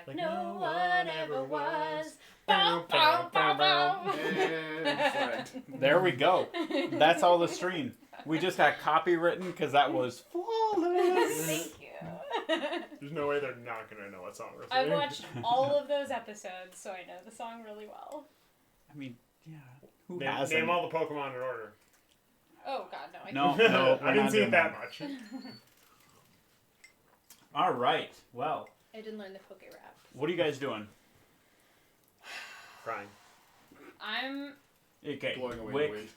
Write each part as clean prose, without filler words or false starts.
like no one ever was. Bow, bow, bow, bow. There we go. That's all the stream. We just got copywritten because that was flawless. Thank you. There's no way they're not going to know what song we're I singing. watched all of those episodes, so I know the song really well. I mean, yeah. Name all the Pokemon in order. Oh, God, no. I No, I didn't see it that much. All right. Well, I didn't learn the Poke Rap. what are you guys doing? Crying. I'm... Okay, Blowing away the wind.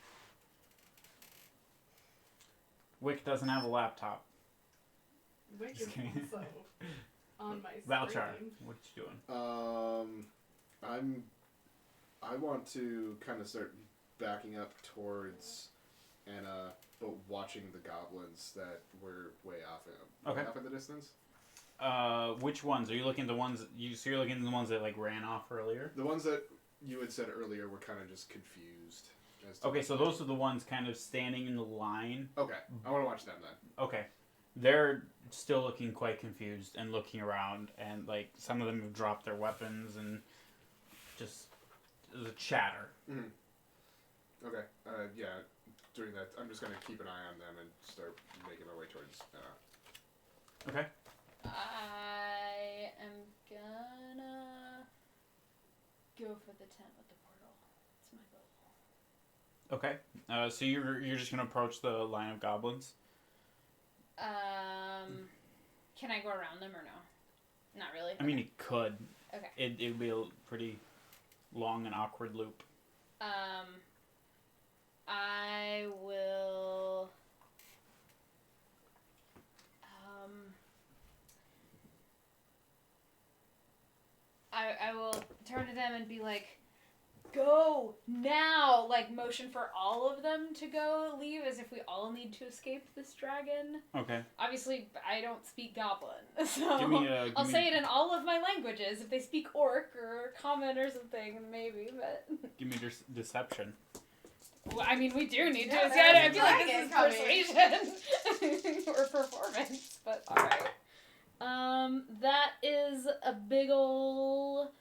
Wick doesn't have a laptop. Wick Just is kidding. also on my Valchar, screen. what you doing? I want to kind of start backing up towards Anna, but watching the goblins that were way off in the distance. Which ones? Are you looking at the ones so you're looking at the ones that like ran off earlier? The ones that you had said earlier were kind of just confused. Okay, so those are the ones kind of standing in the line. Okay, I want to watch them then. Okay. They're still looking quite confused and looking around, and like some of them have dropped their weapons and just there's a chatter. Mm-hmm. Okay, yeah, during that, I'm just going to keep an eye on them and start making my way towards Okay. I am gonna go for the tent with the portal. That's my goal. Okay. So you're just gonna approach the line of goblins? Can I go around them or no? Not really. I mean, you could. Okay. It'd be a pretty long and awkward loop. I will. I will turn to them and be like, go now! Like, motion for all of them to go leave as if we all need to escape this dragon. Okay. Obviously, I don't speak Goblin, so I'll say it in all of my languages. If they speak Orc or Common or something, maybe, but... Give me deception. Well, I mean, we do need to. Yeah, I feel like this is persuasion or performance, but alright. That is a big ol'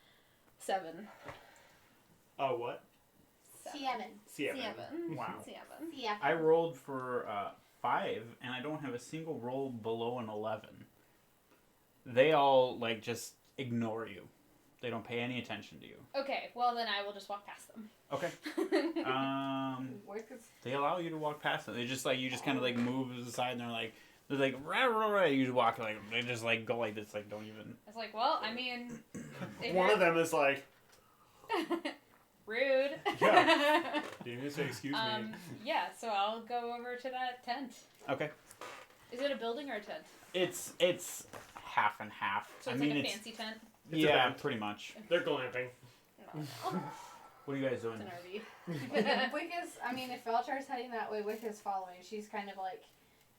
7. Oh, what? 7. Wow. 7. I rolled for 5, and I don't have a single roll below an 11. They all, like, just ignore you. They don't pay any attention to you. Okay, well then I will just walk past them. Okay. They allow you to walk past them. They just, like, you just kind of, like, move aside, and they're like, rah, rah, rah. You just walk, like, they just, like, go like this, like, don't even... It's like, well, I mean... One of them is like... Rude. Yeah. Didn't even say excuse me. Yeah, so I'll go over to that tent. Okay. Is it a building or a tent? It's half and half. So it's like a fancy tent? Yeah, pretty much. They're glamping. No. What are you guys doing? It's an RV. Wick is, I mean, if Valchar's heading that way, Wick is following. She's kind of like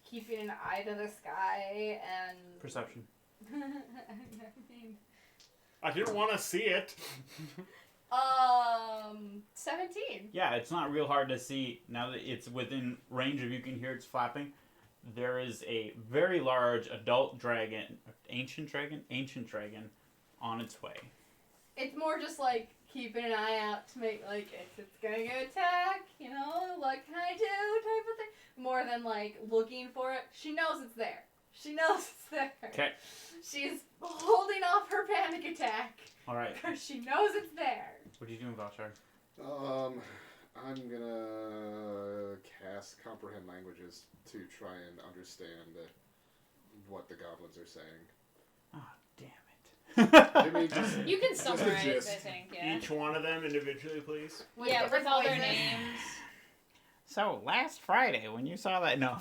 keeping an eye to the sky and... Perception. I mean... I didn't want to see it. 17. Yeah, it's not real hard to see. Now that it's within range of you can hear it's flapping. There is a very large adult dragon, ancient dragon, on its way. It's more just like keeping an eye out to make like if it's gonna go attack, you know, what can I do type of thing. More than like looking for it. She knows it's there. She knows it's there. Okay. She's holding off her panic attack. All right. Because she knows it's there. What are you doing, Valchar? I'm gonna cast Comprehend Languages to try and understand what the goblins are saying. Ah, damn it. I mean, just, You can summarize, I gist. think, yeah. Each one of them individually, please. Yeah, with all their names. So, last Friday, when you saw that... No.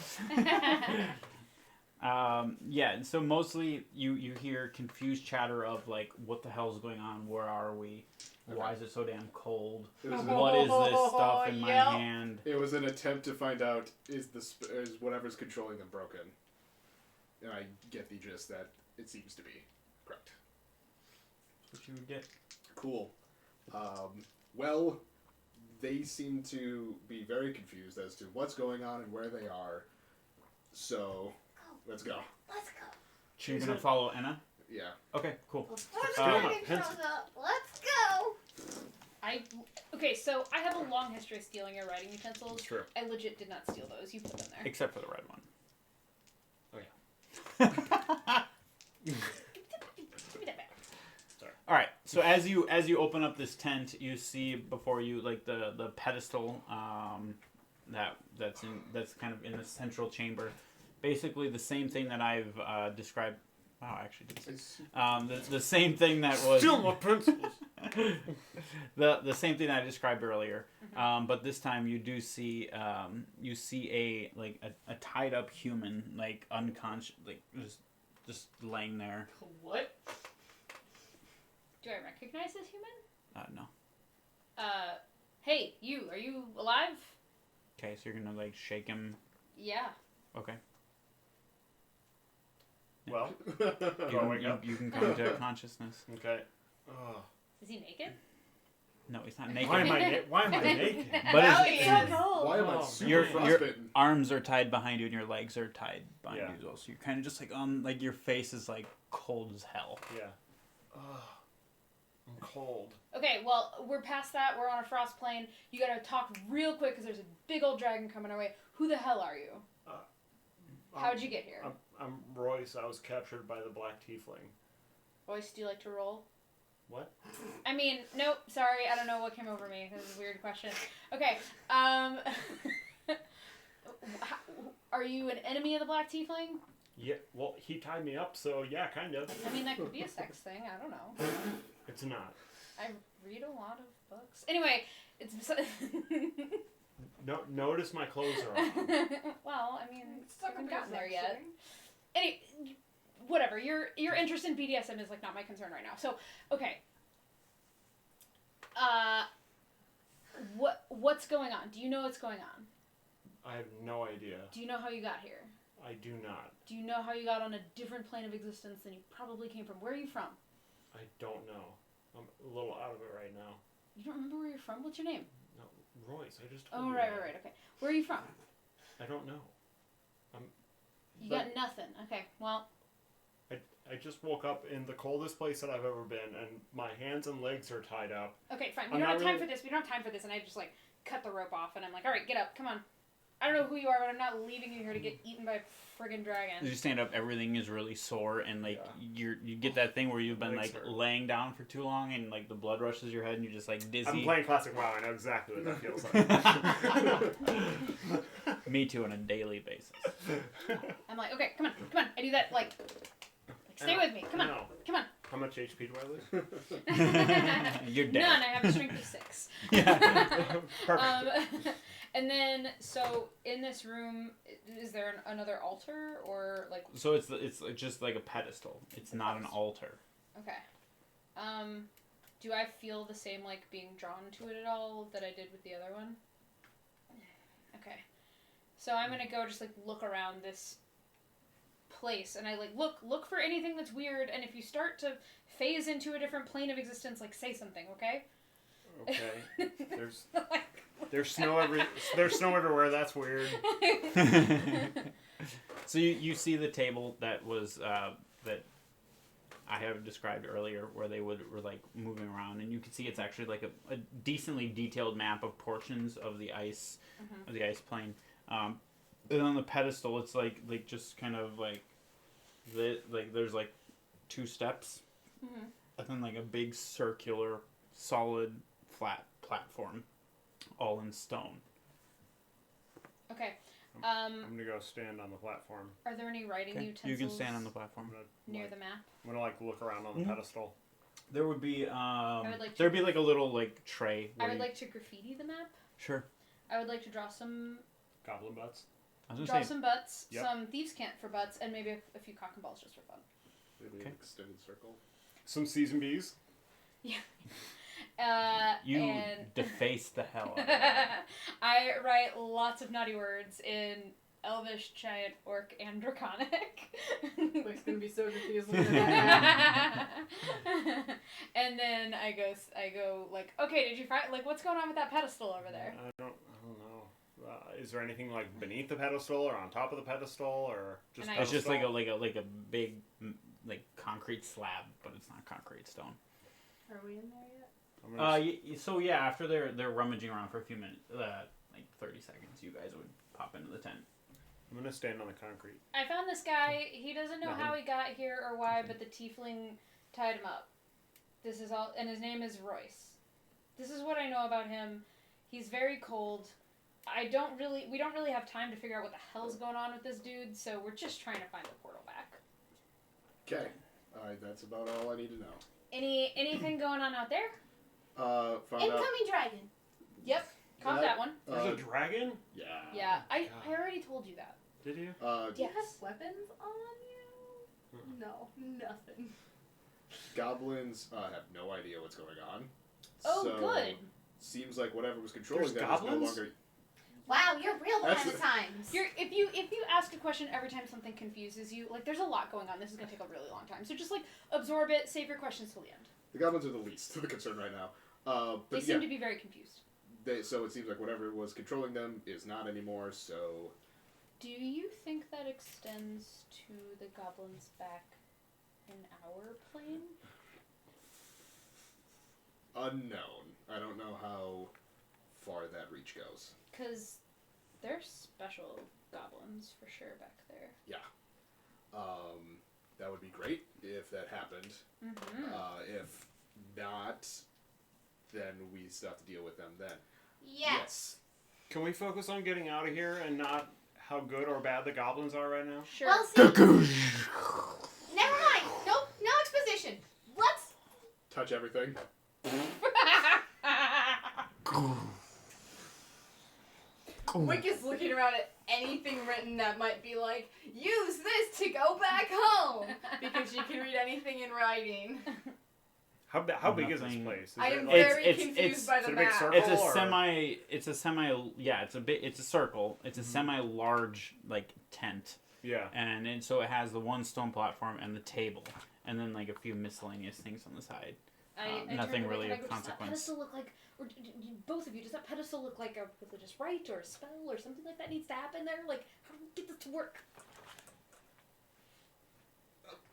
Yeah, so mostly you hear confused chatter of, like, what the hell's going on? Where are we? Okay. Why is it so damn cold? It was, What is this stuff in my hand? it was an attempt to find out is whatever's controlling them broken. And I get the gist that it seems to be correct. What you get? Cool. Well, they seem to be very confused as to what's going on and where they are. So, let's go. Let's go. She's gonna follow Anna? Yeah. Okay, cool. Before the Steal my dragon pencil. shows up, let's go. Okay, so I have a long history of stealing your writing utensils. True. I legit did not steal those. You put them there. Except for the red one. Give me that back. All right. So as you open up this tent, you see before you like the pedestal that's kind of in the central chamber. Basically the same thing that I've described. Wow, actually, the same thing that was Steal my pencils. the same thing I described earlier. But this time you do see a tied up human, like unconscious, like just laying there. What? Do I recognize this human? No. Hey, you. Are you alive? Okay, so you're gonna like shake him. Yeah. Okay. Well, You can come to consciousness. okay. Oh. Is he naked? No, he's not naked. Why am I naked? But Now it's- he so is. cold. Why am I Oh, super your frostbitten? arms are tied behind you and your legs are tied behind Yeah. you as well. So you're kind of just like like your face is like cold as hell. Yeah. I'm cold. Okay, well, we're past that. We're on a frost plane. You gotta talk real quick because there's a big old dragon coming our way. Who the hell are you? How'd you get here? I'm Royce. I was captured by the Black Tiefling. Royce, do you like to roll? What? I mean, nope, sorry, I don't know what came over me. This is a weird question. Okay, are you an enemy of the Black Tiefling? Yeah. Well, he tied me up, so yeah, kind of. I mean, that could be a sex thing, I don't know. It's not. I read a lot of books. Anyway, it's... No, notice my clothes are on. Well, I mean, Stuck haven't up your gotten there section. yet. Any, whatever. Your interest in BDSM is like not my concern right now. So, okay. What's going on? Do you know what's going on? I have no idea. Do you know how you got here? I do not. Do you know how you got on a different plane of existence than you probably came from? Where are you from? I don't know. I'm a little out of it right now. You don't remember where you're from? What's your name? No, Royce. I just told Oh, you right, that. okay. Where are you from? I don't know. You But- got nothing. Okay, well, I just woke up in the coldest place that I've ever been, and my hands and legs are tied up. okay, fine. We I'm don't have not time really- for this. We don't have time for this. And I just, like, cut the rope off, and I'm like, all right, get up. Come on. I don't know who you are, but I'm not leaving you here to get eaten by a friggin' As dragon. you stand up, everything is really sore, and like you get that thing where you've been Legs like hurt. laying down for too long, and like the blood rushes your head, and you're just like dizzy. I'm playing Classic WoW. I know exactly what that feels like. Me too, on a daily basis. I'm like, okay, come on. I do that, like stay with me. Come on. No. Come on. How much HP do I lose? You're dead. None. I have a strength of 6. Yeah. Perfect. And then, so in this room, is there another altar or like? So it's just like a pedestal. It's not an altar. Okay. Do I feel the same like being drawn to it at all that I did with the other one? Okay. So I'm gonna go just like look around this place, and I like look for anything that's weird, and if you start to phase into a different plane of existence, like say something, okay? Okay. Like, There's snow everywhere. That's weird. So you see the table that was that I have described earlier, where they were like moving around, and you can see it's actually like a decently detailed map of portions of the ice of the ice plane. And on the pedestal, it's like just kind of like there's like 2 steps, and then like a big circular, solid, flat platform, all in stone. okay. I'm gonna go stand on the platform. Are there any writing Okay. utensils You can stand on the platform. I'm gonna, near like, the map? I'm gonna like look around on the Mhm. pedestal. There would be would like to- there'd be like a little like tray. I where would you- like to graffiti the map. Sure. I would like to draw some Goblin butts. I was draw gonna say some butts, Yep. some thieves' cant for butts, and maybe a few cock and balls just for fun. Maybe Okay. an extended circle. Some C's and B's. you And deface the hell out of it. I write lots of naughty words in Elvish, Giant, Orc, and Draconic. It's gonna be so confused. when that And then I go like, okay, did you find like what's going on with that pedestal over there? I don't know. Is there anything like beneath the pedestal or on top of the pedestal or just? And I- It's just like pedestal? a big like concrete slab, but it's not concrete stone. Are we in there yet? I'm gonna So yeah, after they're rummaging around for a few minutes, like 30 seconds, you guys would pop into the tent. I'm gonna stand on the concrete. I found this guy. He doesn't know Nothing. how he got here or why, but the tiefling tied him up. This is all, and his name is Royce. This is what I know about him. He's very cold. We don't really have time to figure out what the hell's going on with this dude, so we're just trying to find the portal back. Okay. Alright, that's about all I need to know. Anything going on out there? Found out. Incoming dragon. Yep. Caught that one. There's a dragon? Yeah. Yeah, I already told you that. Did you? Do you Yes. have weapons on you? No, nothing. Goblins have no idea what's going on. Oh, so good. Seems like whatever was controlling There's them goblins? is no longer. Wow, you're real That's behind the times. If you ask a question every time something confuses you, like there's a lot going on. This is gonna take a really long time. So just like absorb it, save your questions till the end. The goblins are the least of the concern right now. They But seem yeah, to be very confused. so it seems like whatever was controlling them is not anymore. So Do you think that extends to the goblins back in our plane? unknown. I don't know how far that reach goes. Because they're special goblins for sure back there. That would be great if that happened. Mm-hmm. If not, then we still have to deal with them then. Yes. Can we focus on getting out of here and not how good or bad the goblins are right now? Sure. Well, see, never mind. No exposition. Let's. Touch everything. Wick is looking around at anything written that might be like, use this to go back home, because you can read anything in writing. How big is this Nothing. place? Is I it am like- very it's- confused by is the it a big map. circle? It's a Or- semi. It's a circle. It's a semi-large like tent, Yeah. and so it has the one stone platform and the table, and then like a few miscellaneous things on the side. I nothing turned to really Wick and of I go, does that consequence. pedestal look like, or both of you, does that pedestal look like a religious rite or a spell or something like that needs to happen there? Like, how do we get this to work?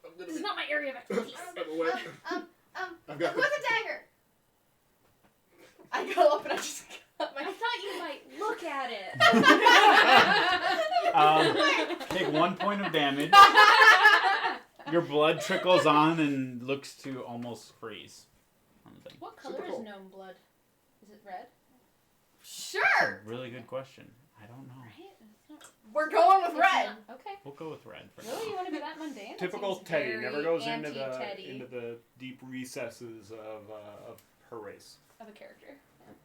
I'm gonna This is be- not my area of expertise. By the way, I've got Who's a dagger? I go up and I just cut my. I thought you might look at it. Take 1 point of damage. Your blood trickles on and looks to almost freeze on the thing. What color Super is cool. gnome blood? Is it red? Sure. Really good question. I don't know. Right? It's not, We're going with it's red. not- okay. We'll go with red for Really? You now. want to be that mundane? That Typical seems Teddy very never goes into anti-Teddy the deep recesses of her race. of a character.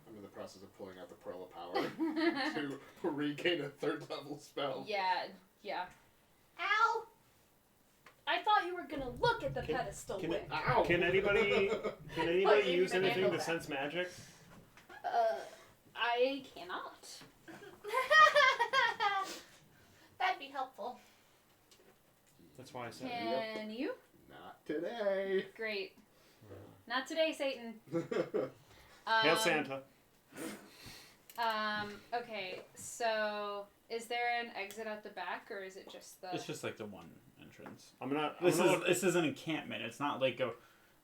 I'm in the process of pulling out the Pearl of Power to regain a 3rd level spell. Yeah. Ow. I thought you were gonna look at the pedestal. can Wick. Ow! Can anybody Like, use even anything handle to that. sense magic? I cannot. That'd be helpful. That's why I said. Can you? Not today. Great. Not today, Satan. Hail Santa. Okay, so is there an exit at the back, or is it just the? It's just like the one entrance. I'm gonna This look- is an encampment. It's not like a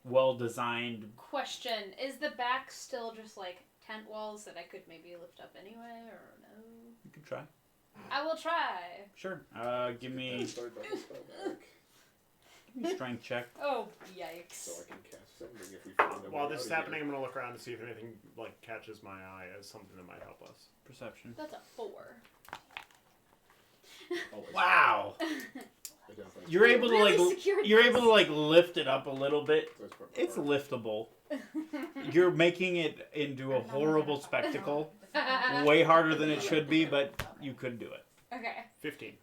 well-designed. Question: is the back still just like tent walls that I could maybe lift up anyway, or no? You could try. I will try. Sure. Give me 3rd level spell back. a strength check. Oh So yikes! I can cast sending if we find a way While this out is of happening, here. I'm gonna look around to see if anything like catches my eye as something that might help us. Perception. That's a 4. Always. Wow. I don't think You're so. able to Really like secured you're this. able to like lift it up a little bit. So it's purple It's power. liftable. You're making it into a horrible spectacle. Okay. Way harder than it should be, but you could do it. 15.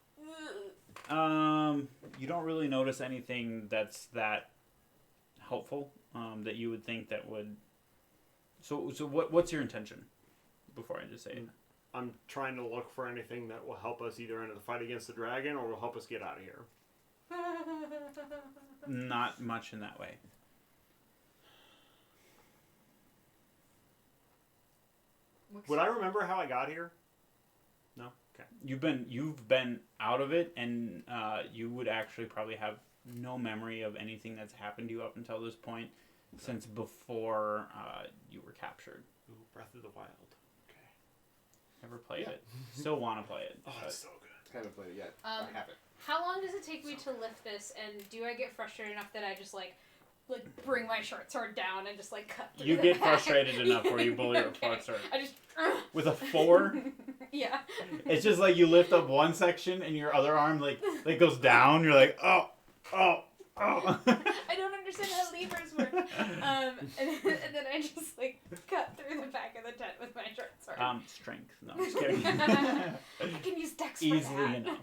You don't really notice anything that's that helpful. That you would think that would. So what's your intention? Before I just say it. I'm trying to look for anything that will help us either into the fight against the dragon or will help us get out of here. Not much in that way. Would I remember how I got here? No? Okay. You've been out of it, and you would actually probably have no memory of anything that's happened to you up until this point, since before you were captured. Ooh, Breath of the Wild. Okay. Never played Yeah. it. Still want to play it. Oh, but- it's so good. Haven't played it yet. I haven't. How long does it take me to lift this, and do I get frustrated enough that I just like bring my short sword down and just like cut through You the get back? frustrated enough where you pull your Okay. short sword. I just With a 4, yeah. it's just like you lift up one section and your other arm like goes down. You're like, oh. I don't understand how levers work. And then I just like cut through the back of the tent with my short sword. Strength. No, I'm just kidding. I can use dex for Easily that. enough.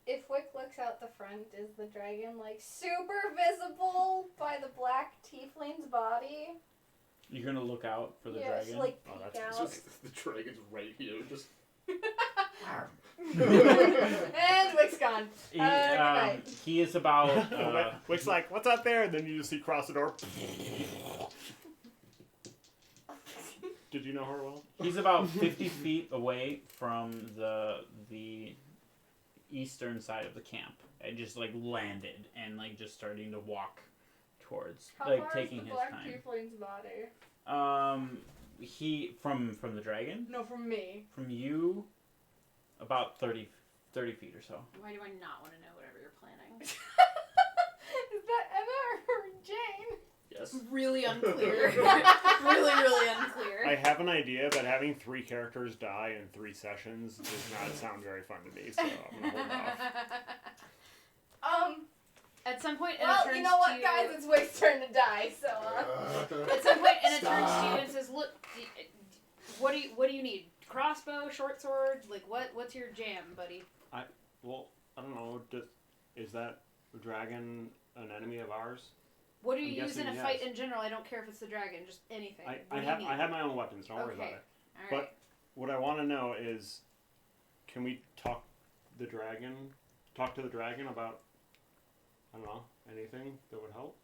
If Wick looks out the front, is the dragon like super visible by the black tiefling's body? You're gonna look out for the Yes, dragon. like Oh, peek that's out. Just, the dragon's right here. Just. And Wick's gone. He, good night. he is about. Wick's like, what's out there? And then you just see cross the door. Did you know her well? He's about 50 feet away from the eastern side of the camp. And just like landed and like just starting to walk towards, How like far taking is the his black time. tiefling's body? He from the dragon. No, from me. From you, about 30 feet or so. Why do I not want to know whatever you're planning? Is that Emma or Jane? Yes. Really unclear. really unclear. I have an idea, but having 3 characters die in 3 sessions does not sound very fun to me, so I'm gonna hold off. At some point, Well, it turns you know what, to guys? It's Wick's turn to die. So. At some point, and it turns to Stop. you and says, "Look, what do you need? Crossbow, short sword? Like what's your jam, buddy?" Well, I don't know. Is that dragon an enemy of ours? What do you I'm use in a guessing fight yes. in general? I don't care if it's the dragon, just anything. I What do you need? have my own weapons. Don't worry about Okay. it. All but- right. What I want to know is, can we talk to the dragon about, I don't know, anything that would help?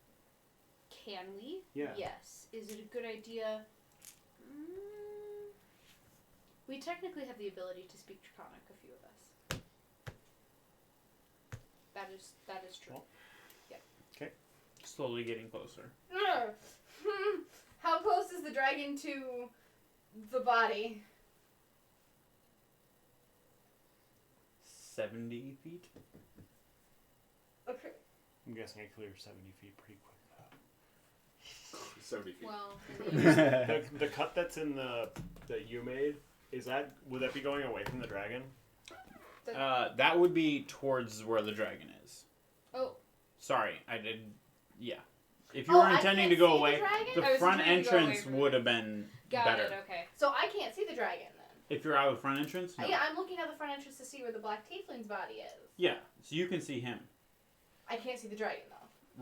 Can we? Yeah. Yes. Is it a good idea? We technically have the ability to speak Draconic, a few of us. That is true. Well. Slowly getting closer. How close is the dragon to the body? 70 feet. Okay. I'm guessing I clear 70 feet pretty quick. 70 feet. Well, The cut that's in that you made, would that be going away from the dragon? That would be towards where the dragon is. Oh. Sorry, I did. Yeah. If you were I intending can't to go see the away, dragon? the I was front intending to go away entrance from would it. have been got better. it. Okay. So I can't see the dragon then. If you're out of the front entrance, no. Yeah, I'm looking at the front entrance to see where the black tiefling's body is. Yeah, so you can see him. I can't see the dragon though.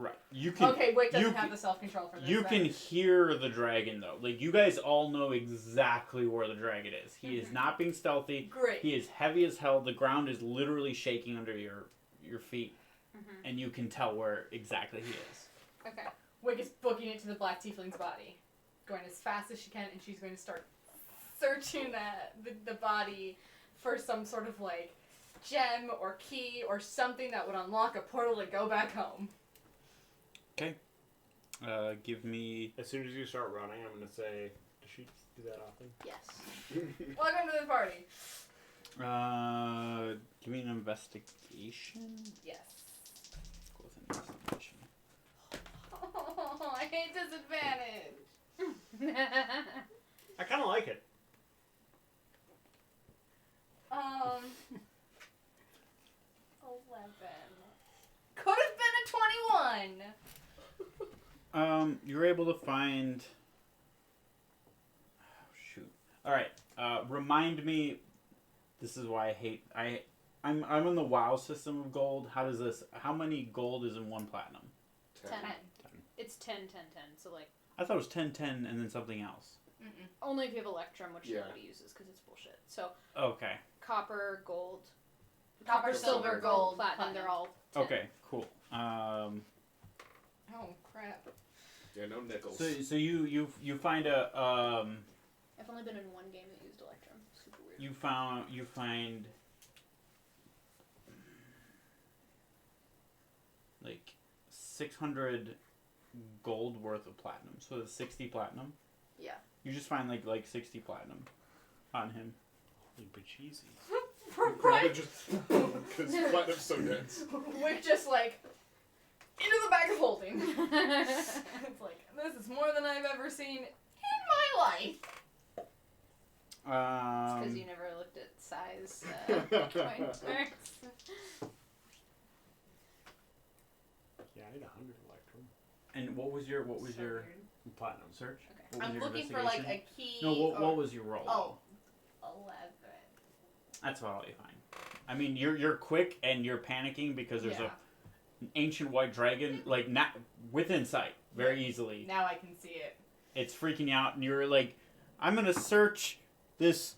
Right. You can. Okay, Wick doesn't you have can- the self-control for this. You then. can hear the dragon though. Like you guys all know exactly where the dragon is. He is not being stealthy. Great. He is heavy as hell. The ground is literally shaking under your feet, Mm-hmm. and you can tell where exactly he is. Okay. Wick is booking it to the black tiefling's body, going as fast as she can, and she's going to start searching the body for some sort of like gem or key or something that would unlock a portal to go back home. Give me. As soon as you start running, I'm going to say, does she do that often? Yes. Welcome to the party. Give me an investigation. Yes. Let's go with an investigation. Oh, I hate disadvantage. I kind of like it. 11. Could have been a 21. You're able to find. Oh, shoot. All right. Remind me. This is why I hate. I'm in the WoW system of gold. How does this? How many gold is in one platinum? 10. It's 10, 10, 10. So like I thought it was 10, 10, and then something else. Mm-mm. only if you have Electrum, which Yeah. nobody uses because it's bullshit. So Okay. copper, gold, Copper, silver, gold, platinum. They're all 10. Okay. Cool. Oh, crap. Yeah, no nickels. So you find a I've only been in one game that used Electrum. Super weird. you find like 600 gold worth of platinum. So it's 60 platinum. Yeah. You just find like 60 platinum on him. Holy bejesus. Right. Because platinum's so dense. We're just like into the bag of holding. It's like, this is more than I've ever seen in my life. Because you never looked at size coin terms. Yeah, I need 100 electrum. And what was your Platinum. search? Okay. What was I'm your looking for like investigation? a key. No, what or- was your roll? Oh, 11. That's about all you find. I mean, you're quick and you're panicking because there's Yeah. an ancient white dragon like not within sight very easily. Now I can see it. It's freaking you out, and you're like, I'm gonna search this.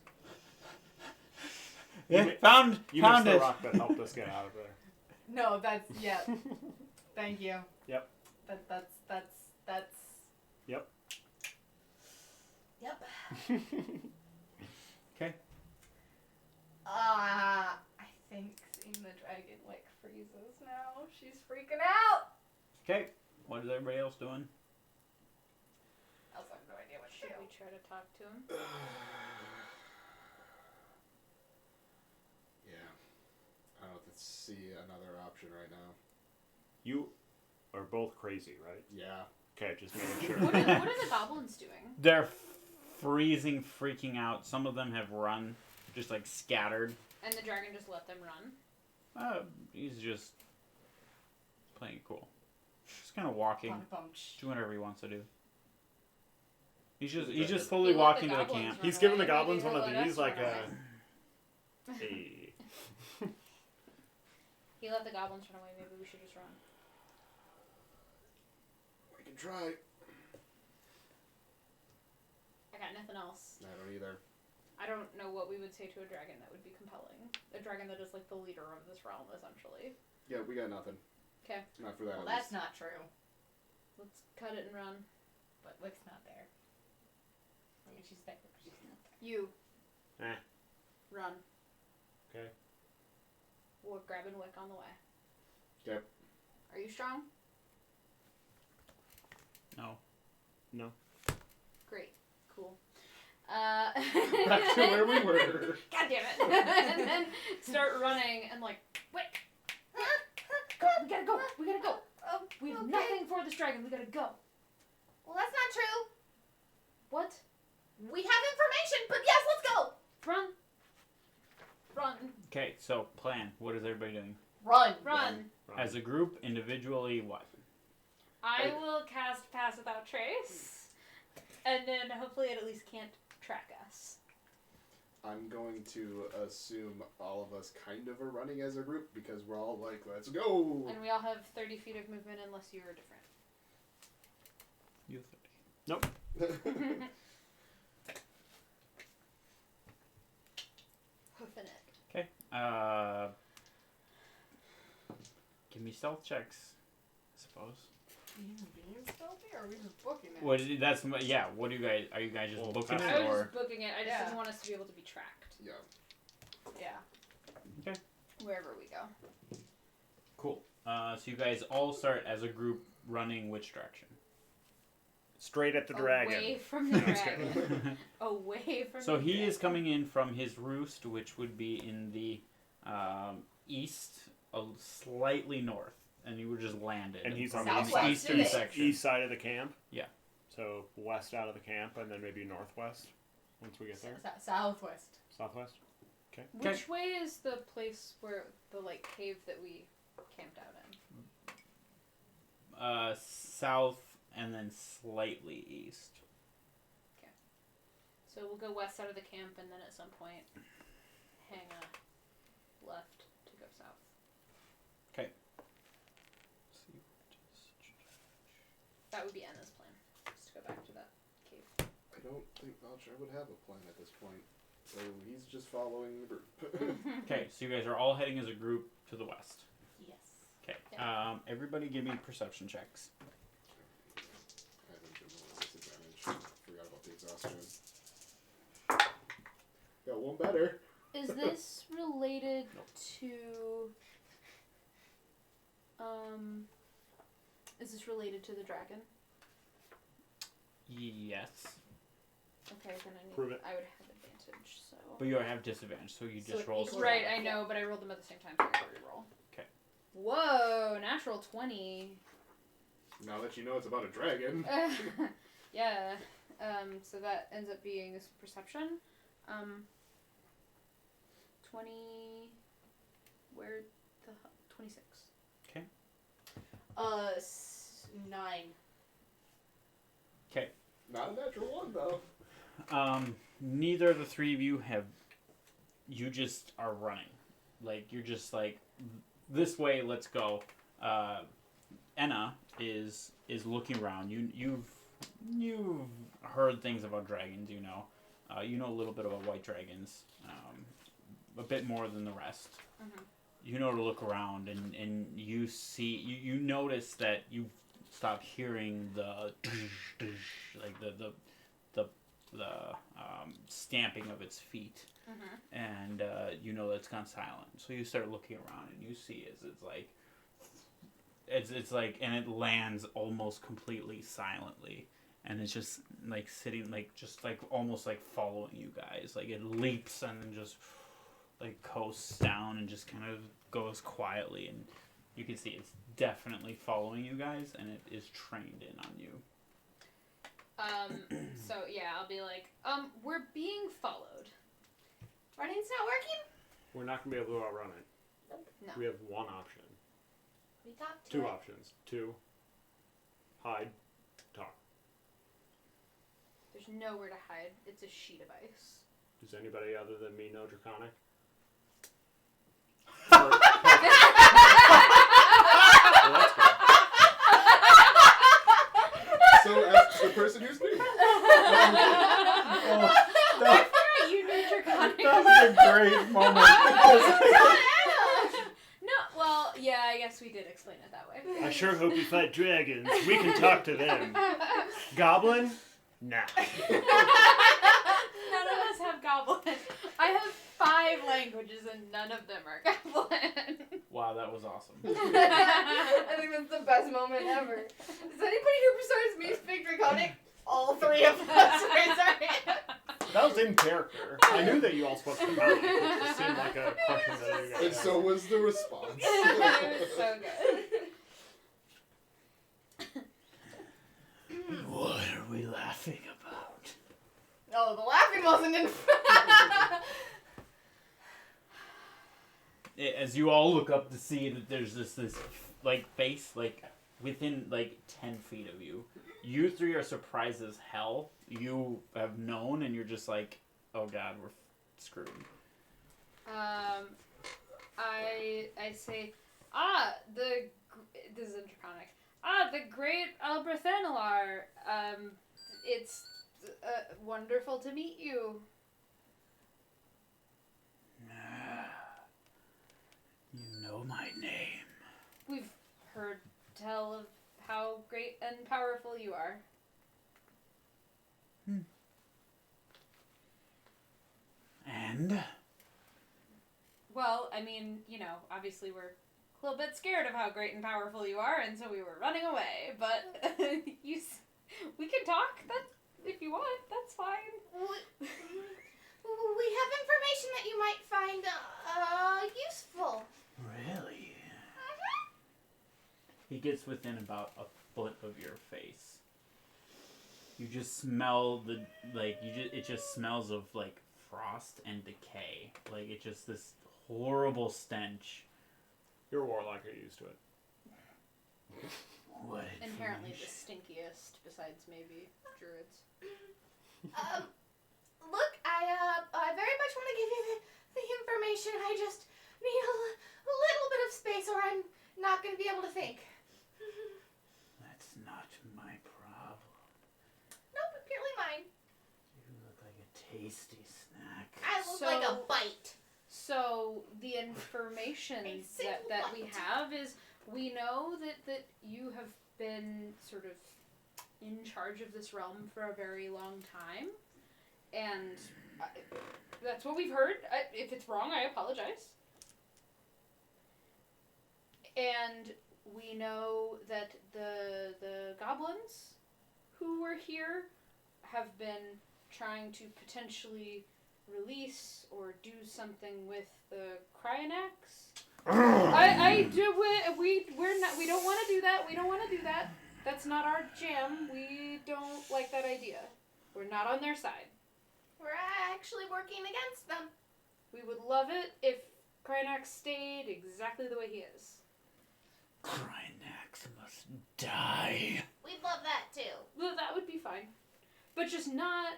You Yeah, mi- found You missed the it. rock that helped us get out of there. No, that's yeah. Thank you. Yep. That's. Yep. Yep. Okay. I think seeing the dragon like freezes now. She's freaking out. Okay. What is everybody else doing? I also have no idea what to Should do. we try to talk to him? Yeah. I don't see another option right now. You are both crazy, right? Yeah. Okay, just making sure. What are the goblins doing? They're freezing, freaking out. Some of them have run, just like scattered. And the dragon just let them run? He's just playing it cool. Just kind of walking, Bum-bum-ch. doing whatever he wants to do. He's just He slowly let walking the to the goblins camp. run He's giving the away. goblins Maybe one of he'll let these, us like run a. away. Hey. He let the goblins run away. Maybe we should just run. We can try. I got nothing else. I don't either. I don't know what we would say to a dragon that would be compelling. A dragon that is like the leader of this realm, essentially. Yeah, we got nothing. 'Kay. Not for that. Well, at that's least. not true. Let's cut it and run. But Wick's not there. I mean, she's there, but she's not there. You. Eh. Run. Okay. We're grabbing Wick on the way. Yep. Are you strong? No. No. Great. Cool. Back to where we were. God damn it. And then start running and like, Wick! Go, we gotta go! We gotta go! Oh, We have okay. nothing for this dragon. We gotta go. Well, that's not true. What? We have information, but yes, let's go. Run. Run. Okay, so plan. What is everybody doing? Run. Run. As a group, individually, what? I will cast Pass Without Trace. And then hopefully it at least can't track us. I'm going to assume all of us kind of are running as a group because we're all like, let's go. And we all have 30 feet of movement unless you are different. You. Hoofing it. Okay. Give me stealth checks, I suppose. Being stealthy, or are we just booking it? What? Yeah. What do you guys? Are you guys just Well, booking that's- I it was or? just booking it. I just Yeah. didn't want us to be able to be tracked Yeah. Yeah. Okay. wherever we go. Cool. So you guys all start as a group running which direction? Straight at the dragon. Away from the No, I'm just kidding. dragon. Away from So the he dragon. is coming in from his roost, which would be in the east, slightly north, and you were just landed. And he's from on the Southwest, eastern isn't it? section. East side of the camp. Yeah. So west out of the camp, and then maybe northwest once we get there. Southwest. Southwest. Which way is the place where the like cave that we camped out in? South and then slightly east. So we'll go west out of the camp and then at some point hang a left to go south. That would be Anna's plan. Just to go back to that cave. I don't think Valchar would have a plan at this point. So he's just following the group. Okay, so you guys are all heading as a group to the west. Yes. Okay. Yeah. Everybody give me perception checks. I haven't been with disadvantage. Forgot about the exhaustion. Got one better. Is this related Nope. to Is this related to the dragon? Yes. Okay, then Prove it. I would have advantage, so... But you have disadvantage, so you So just it roll. equals Right, out. I know, but I rolled them at the same time, so I gotta reroll. Okay. Whoa, natural 20. Now that you know it's about a dragon. Yeah. So that ends up being this perception. 20... Where the... 26. 9. Okay. Not a natural one, though. Neither of the three of you have. You just are running, like you're just like, this way. Let's go. Enna is looking around. You've heard things about dragons. You know a little bit about white dragons. A bit more than the rest. Mhm. You know to look around, and you see you notice that you've stopped hearing the like the stamping of its feet, and you know that it's gone silent. So you start looking around, and you see it's like, and it lands almost completely silently, and it's just like sitting, like just like almost like following you guys. Like it leaps and then just like coasts down and just kind of goes quietly, and you can see it's definitely following you guys, and it is trained in on you. So yeah, I'll be like, we're being followed. Running's not working? We're not going to be able to outrun it. No. We have one option. We talked to Two it. options. 2. Hide. Talk. There's nowhere to hide. It's a sheet of ice. Does anybody other than me know Draconic? Well, that's good. So, as the person who's me. You knew Draconic. That was a great moment. No, well, yeah, I guess we did explain it that way. I sure hope you fight dragons. We can talk to them. Goblin? Nah. None of us have goblin. I have 5 languages and none of them are goblin. Wow, that was awesome. I think that's the best moment ever. Does anybody who besides me speak Draconic? All 3 of us. Sorry. That was in character. I knew that you all spoke Draconic. It just seemed like a question that you guys And had. so was the response. It was so good. What are we laughing about? Oh, the laughing wasn't in. As you all look up to see that there's this like face like within like 10 feet of you. You 3 are surprised as hell. You have known, and you're just like, oh god, we're screwed. I say, this is in Draconic. The great Albrethenalar. It's wonderful to meet you. You know my name. We've heard tell of how great and powerful you are. And? Well, I mean, obviously we're a little bit scared of how great and powerful you are, and so we were running away. But we can talk. If you want, that's fine. We have information that you might find useful. Really? He gets within about a foot of your face. You just smell it just smells of like frost and decay. Like it's just this horrible stench. You're a warlock, you're used to it. What Inherently the information? stinkiest, besides maybe druids. Look, I very much want to give you the information. I just need a little bit of space, or I'm not going to be able to think. That's not my problem. Nope, purely mine. You look like a tasty snack. I look like a bite. So the information A single that we bite. have is we know that you have been sort of in charge of this realm for a very long time, and that's what we've heard. If it's wrong, I apologize. And we know that the goblins who were here have been trying to potentially release or do something with the Cryonax. We don't want to do that. We don't want to do that. That's not our jam. We don't like that idea. We're not on their side. We're actually working against them. We would love it if Cryonax stayed exactly the way he is. Cryonax must die. We'd love that too. Well, that would be fine. But just not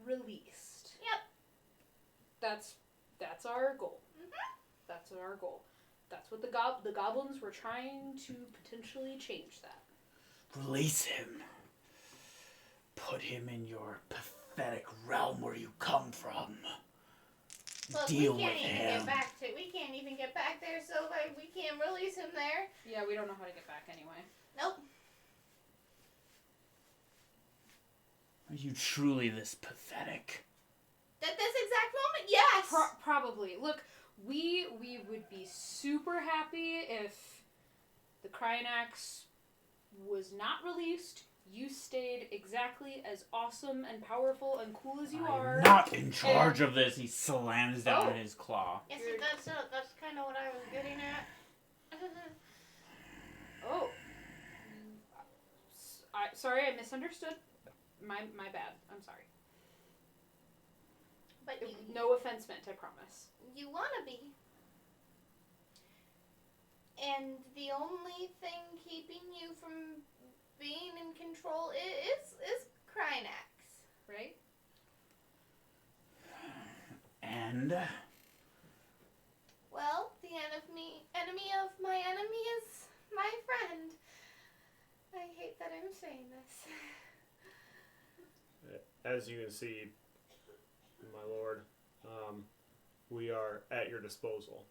released. Yep. That's our goal. Mm-hmm. That's our goal. That's what the goblins were trying to potentially change that. Release him. Put him in your pathetic realm where you come from. Look, Deal we can't with even him. get back to. We can't even get back there, so we can't release him there. Yeah, we don't know how to get back anyway. Nope. Are you truly this pathetic? At this exact moment, yes. Probably. Look, we would be super happy if the Cryonax was not released. You stayed exactly as awesome and powerful and cool as you are. I'm not in charge of this. He slams down his claw. Yes, that's kind of what I was getting at. Oh. Sorry, I misunderstood. My bad. I'm sorry. But No offense meant, I promise. you want to be. And the only thing keeping you from being in control is Cryonax, right? And Well, the enemy of my enemy is my friend. I hate that I'm saying this. As you can see, my lord, we are at your disposal.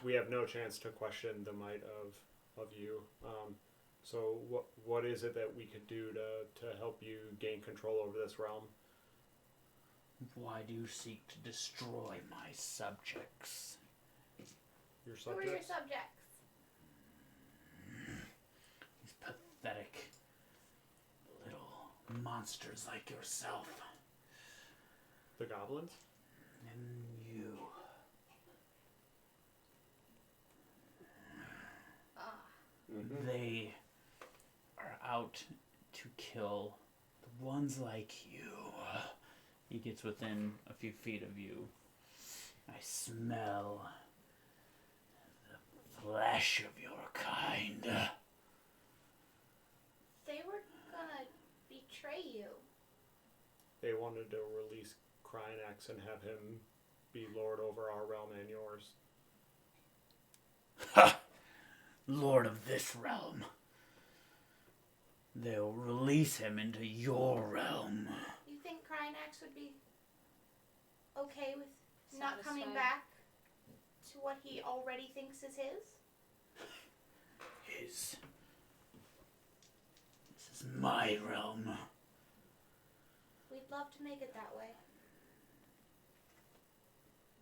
We have no chance to question the might of you. So what is it that we could do to help you gain control over this realm? why do you seek to destroy my subjects? Your Who are your subjects? subjects? These pathetic little monsters like yourself. The goblins? And you. Mm-hmm. They are out to kill the ones like you. He gets within a few feet of you. I smell the flesh of your kind. They were gonna betray you. They wanted to release Cryonax and have him be lord over our realm and yours. Ha! Lord of this realm. They'll release him into your realm. You think Cryonax would be okay with not coming Satisfied. back to what he already thinks is his? This is my realm. We'd love to make it that way.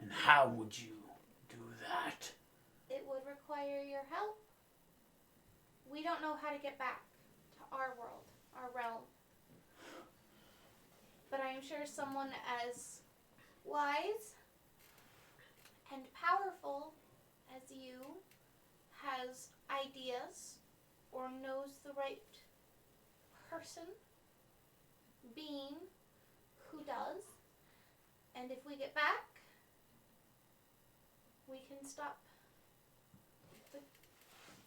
And how would you do that? It would require your help. We don't know how to get back to our world, our realm. But I am sure someone as wise and powerful as you has ideas or knows the right person, being who does. And if we get back, we can stop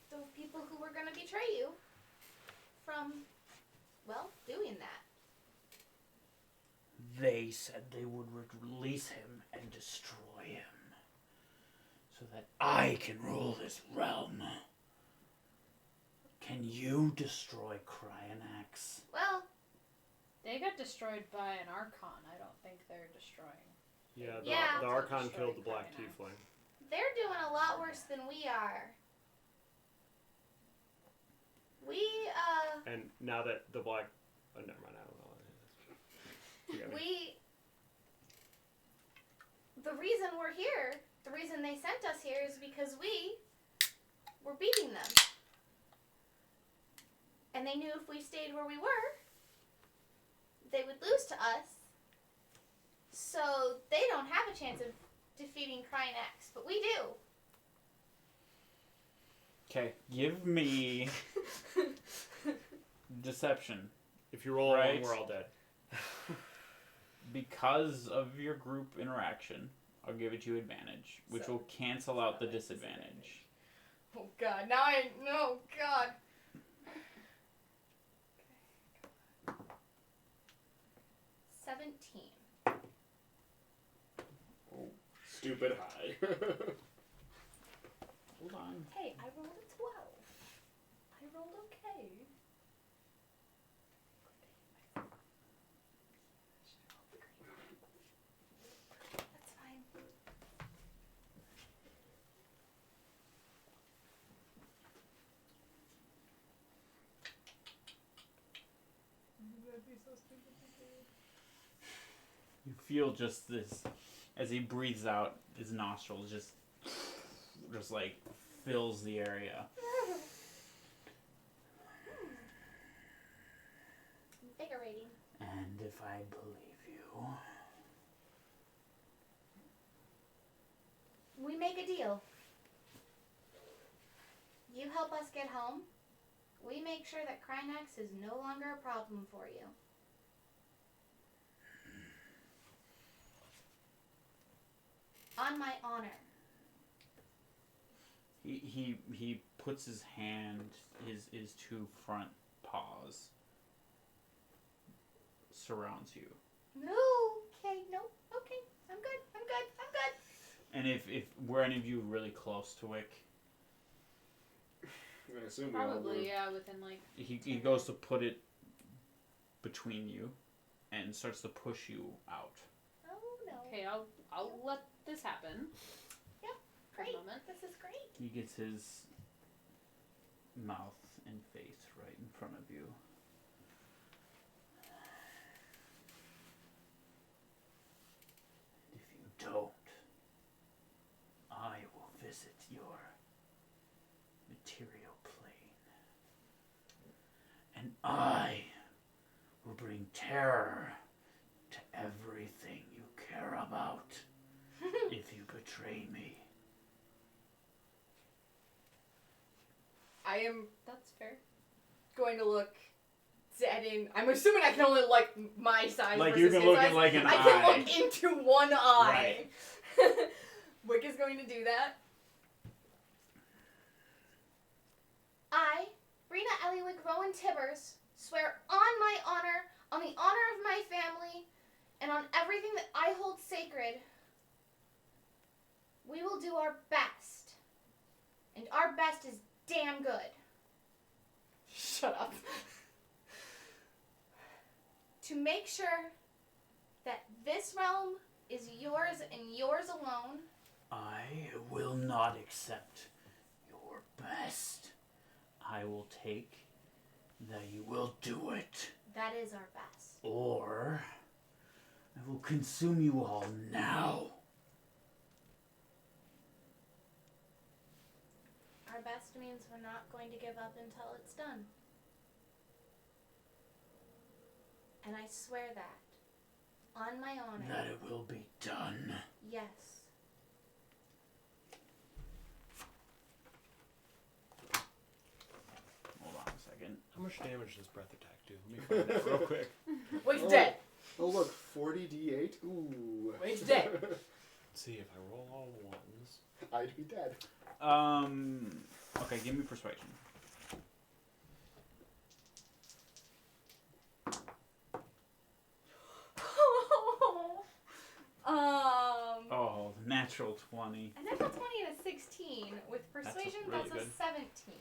the people who were going to betray you from, well, doing that. They said they would release him and destroy him, so that I can rule this realm. Can you destroy Cryonax? Well, They got destroyed by an Archon. I don't think they're destroying. Yeah, Yeah. the Archon Destroy killed the Black Cryonax. Tiefling. they're doing a lot worse than we are. We, And now that the Black... Oh, never mind, I don't know. You got me. the reason we're here, the reason they sent us here is because we were beating them. And they knew if we stayed where we were, they would lose to us. So they don't have a chance of defeating Crying X, but we do. Okay, give me deception. If you roll Right. one, we're all dead. Because of your group interaction, I'll give it you advantage, which So- will cancel out the disadvantage. Oh god, now I no god. 17. Stupid high. Hold on. Hey, I rolled a 12. I rolled okay. That's fine. That'd be so stupid to do. You feel just this, as he breathes out, his nostrils just like fills the area. Invigorating. And if I believe you, We make a deal. You help us get home. We make sure that Krynax is no longer a problem for you. On my honor. he puts his hand, his two front paws surrounds you. No. Okay. No. Okay. I'm good. I'm good. I'm good. And if were any of you really close to Wick, I assume we all were. Probably, yeah, within like. he goes to put it between you and starts to push you out. Oh no. Okay, I'll let this happen. For a Great. moment. This is great. He gets his mouth and face right in front of you. If you don't, I will visit your material plane. And I will bring terror to everything you care about if you betray me. I am That's fair. going to look dead in. I'm assuming I can only look like my size. Like versus you can his look size. at like an I eye. can look into one eye. Right. Wick is going to do that. I, Rena Eliwick Rowan Tibbers, swear on my honor, on the honor of my family, and on everything that I hold sacred, we will do our best. And our best is damn good. Shut up. To make sure that this realm is yours and yours alone. I will not accept your best. I will take that you will do it. That is our best. Or I will consume you all now. Our best means we're not going to give up until it's done. And I swear that. On my honor. That it will be done. Yes. Hold on a second. How much damage does breath attack do? Let me find that real quick. Wick's Oh. dead. Oh look, 40d8. Ooh. Wick's dead. Let's see if I roll all ones. I'd be dead. Okay, give me persuasion. Oh, natural 20. A natural 20 and a 16. With persuasion, really that's, good. a 17.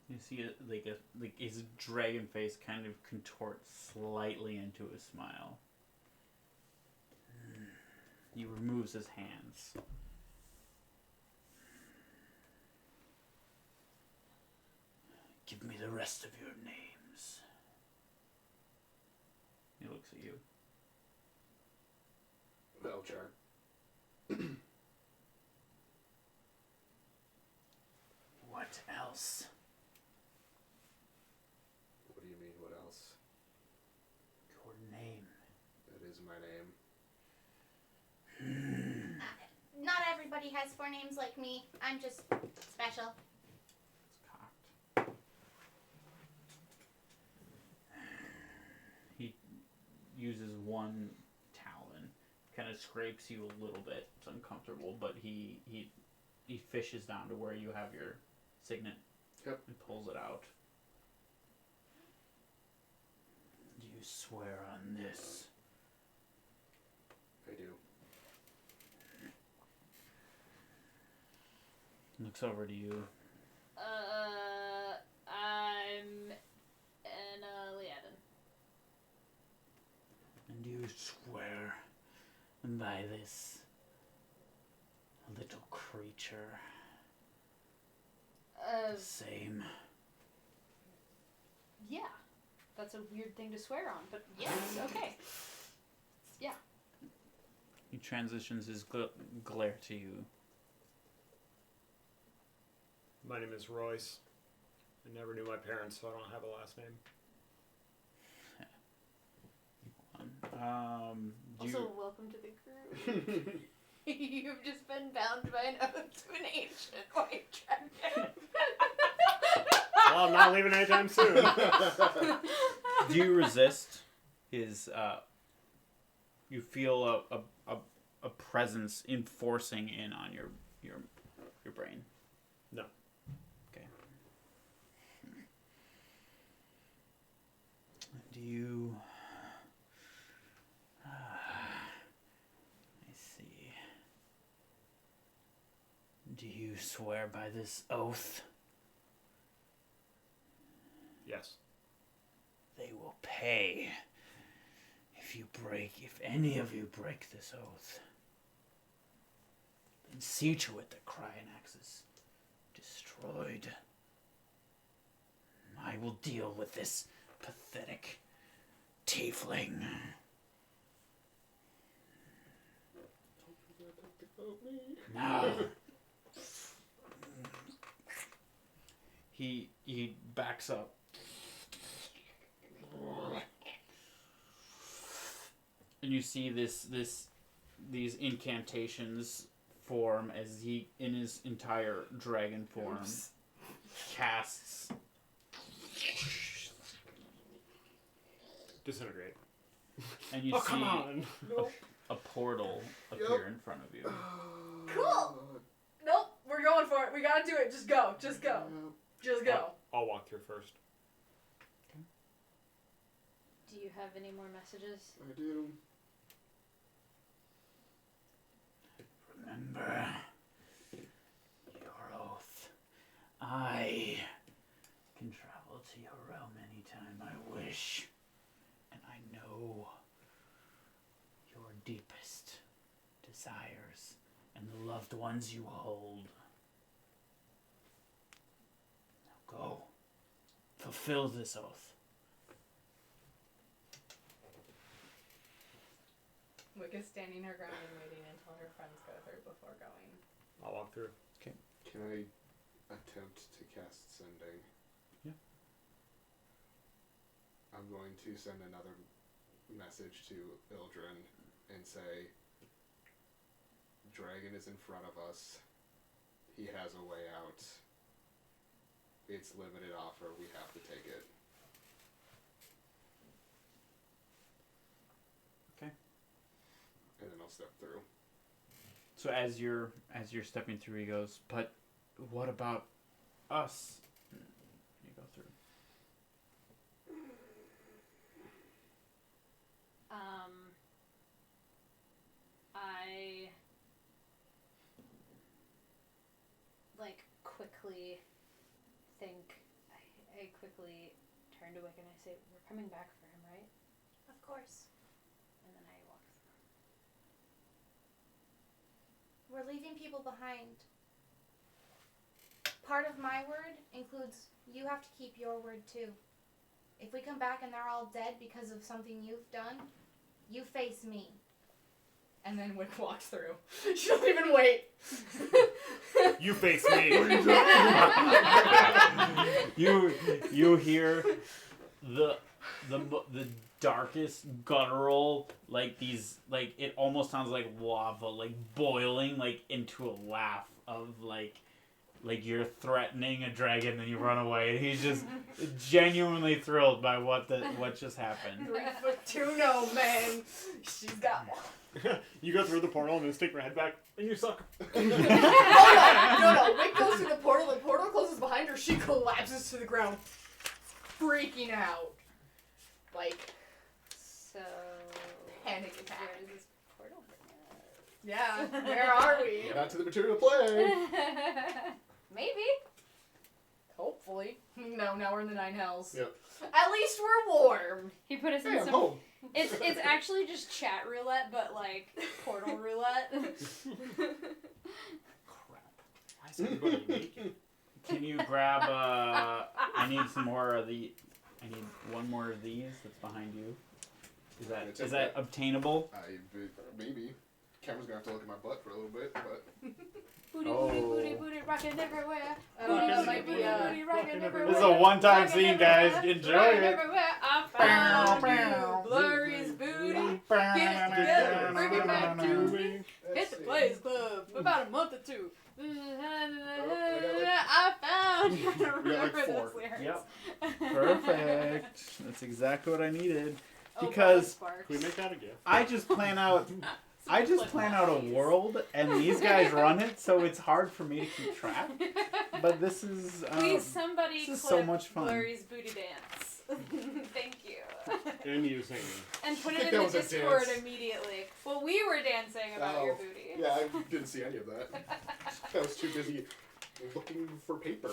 You see it like his dragon face kind of contorts slightly into a smile. He removes his hands. Give me the rest of your names. He looks at you. Belchar. What else? What do you mean, what else? Your name. That is my name. Not everybody has 4 names like me. I'm just special. It's cocked. He uses one talon, kind of scrapes you a little bit. It's uncomfortable, but he fishes down to where you have your signet. Yep. And pulls it out. Do you swear on this? I do. Looks over to you. I'm an Liaden. And do you swear by this little creature? The same. Yeah. That's a weird thing to swear on, but yes, okay. Yeah. He transitions his glare to you. My name is Royce. I never knew my parents, so I don't have a last name. Do Also, you, welcome to the group. You've just been bound by an oath to an ancient white dragon. Well, I'm not leaving anytime soon. do you resist his? You feel a presence enforcing in on your brain. No. Okay. Do you? I see. Do you swear by this oath? Yes. They will pay if any of you break this oath. Then see to it that Cryonax is destroyed. I will deal with this pathetic tiefling. No. He backs up. And you see these incantations form as he, in his entire dragon form, casts. Disintegrate. And you Oh, see come on! a portal appear in front of you. Cool. Nope, we're going for it. We gotta do it. Just go. Just go. Just go. I'll walk through first. Do you have any more messages? I do. Remember your oath. I can travel to your realm anytime I wish. And I know your deepest desires and the loved ones you hold. Now go. Fulfill this oath. Wicca's standing her ground and waiting until her friends go through before going. I'll walk through. Can I attempt to cast sending? Yeah. I'm going to send another message to Ildren and say, Dragon is in front of us. He has a way out. It's limited offer. We have to take it. Okay. And then I'll step through. So as you're stepping through, he goes, but what about us? You go through. I quickly think. I quickly turn to Wicca and I say, "We're coming back for him, right?" Of course. And then I walk through. We're leaving people behind. Part of my word includes you have to keep your word too. If we come back and they're all dead because of something you've done, you face me. And then Wick walks through. She doesn't even wait. You face me. You hear the darkest guttural, like these, like it almost sounds like lava, like boiling, like into a laugh of like you're threatening a dragon and you run away. He's just genuinely thrilled by what just happened. 3'2" no man. She's got one. You go through the portal and then stick your head back, and you suck. No. Wick goes through the portal closes behind her, she collapses to the ground, freaking out. Like, So. panic attack. Where does this portal bring Yeah, where are we? Get out to the material plane. us? Maybe. Hopefully. No, now we're in the Nine Hells. Yep. At least we're warm. He put us Hey, in I'm some. home. It's actually just chat roulette, but like portal roulette. Crap. Why is everybody naked? Can you grab? I need some more of the. I need one more of these that's behind you. Is that obtainable? Maybe. Camera's gonna have to look at my butt for a little bit, but Booty, Oh. booty, booty, booty, rocking everywhere. I don't know, Booty, it might booty, be, booty, rocking everywhere. This is a one-time Rocking scene, everywhere, guys. Enjoy rocking it. everywhere. I found you, Blurry's booty. Get it together, bring it back to me. Hit the Players Club for about a month or two. I found you. I don't We got like remember 4. those lyrics. Yep. Perfect. That's exactly what I needed. Oh, Because Sparks. Can we make that a gift? I just plan out a world, and these guys run it, so it's hard for me to keep track. But this is Please, somebody this is clip so much fun. Blurry's booty dance. Thank you. And you singing. And put I it think in that the was a Discord dance. immediately. Well, we were dancing about your booty. yeah, I didn't see any of that. I was too busy looking for paper.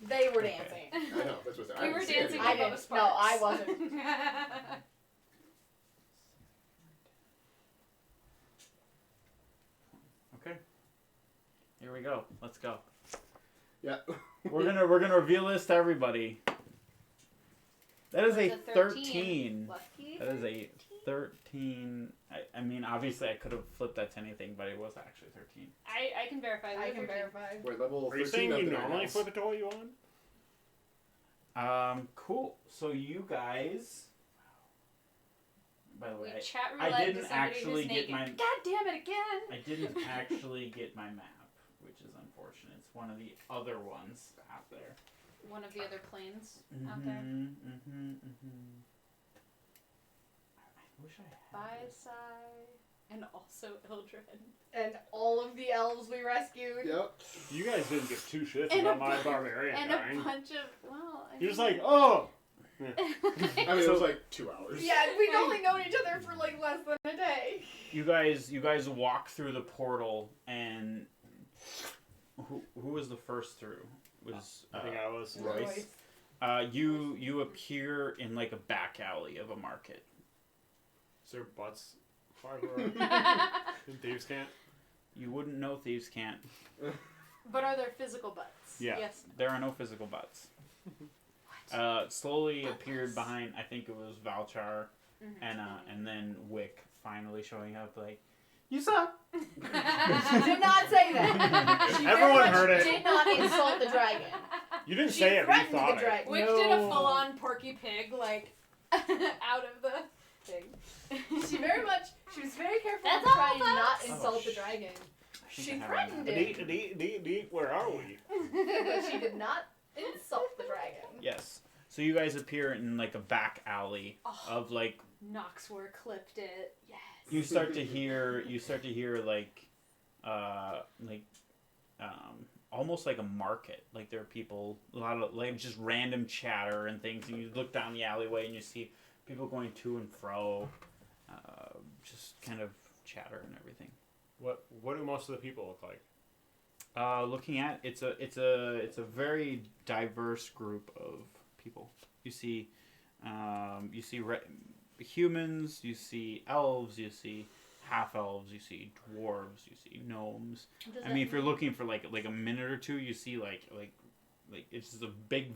They were dancing. I know, that's what I We were didn't see dancing any. I above didn't. Sparks. No, I wasn't. Okay. Here we go. Let's go. Yeah. We're gonna reveal this to everybody. That is a That's a 13. Lucky. That is a 13. I mean, obviously I could have flipped that to anything, but it was actually 13. I can verify. I can verify. We're level Are you 13 saying of you the normally house. flip it to what you want? Cool. So you guys. By the We way, chat I roulette didn't to somebody actually who's get naked. my. God damn it again! I didn't actually get my map, which is unfortunate. It's one of the other ones out there. One of the other planes out there. I wish I had. Baisai. And also Eldred. And all of the elves we rescued. Yep. You guys didn't give 2 shits And about a my bu- barbarian And dying. a bunch of, well, I You're just mean- like, oh! I mean, it was like 2 hours. Yeah, we've only known each other for like less than a day. You guys walk through the portal, and who was the first through? Was I think I was. Royce. You appear in like a back alley of a market. Is there butts farther away? And Thieves can't? You wouldn't know thieves can't. But are there physical butts? Yeah. Yes. There are no physical butts. Slowly appeared behind. I think it was Valchar, and then Wick finally showing up. Like, you suck. She did not say that. She very Everyone much heard it. Did not insult the dragon. You didn't She say it, but you threatened thought the it. dragon. Wick did a full-on Porky Pig, like, out of the thing. She was very careful That's to try all, and not folks. insult the shit. dragon. I think She I have threatened one. it. Where are we? But she did not insult the dragon. Yes. So you guys appear in like a back alley of like Noxwar clipped it. Yes. you start to hear like almost like a market. Like there are people, a lot of like just random chatter and things, and you look down the alleyway and you see people going to and fro, just kind of chatter and everything. What do most of the people look like? Looking at it's a very diverse group of people. You see humans, you see elves, you see half elves, you see dwarves, you see gnomes. I mean, if you're looking for like a minute or two, you see like it's just a big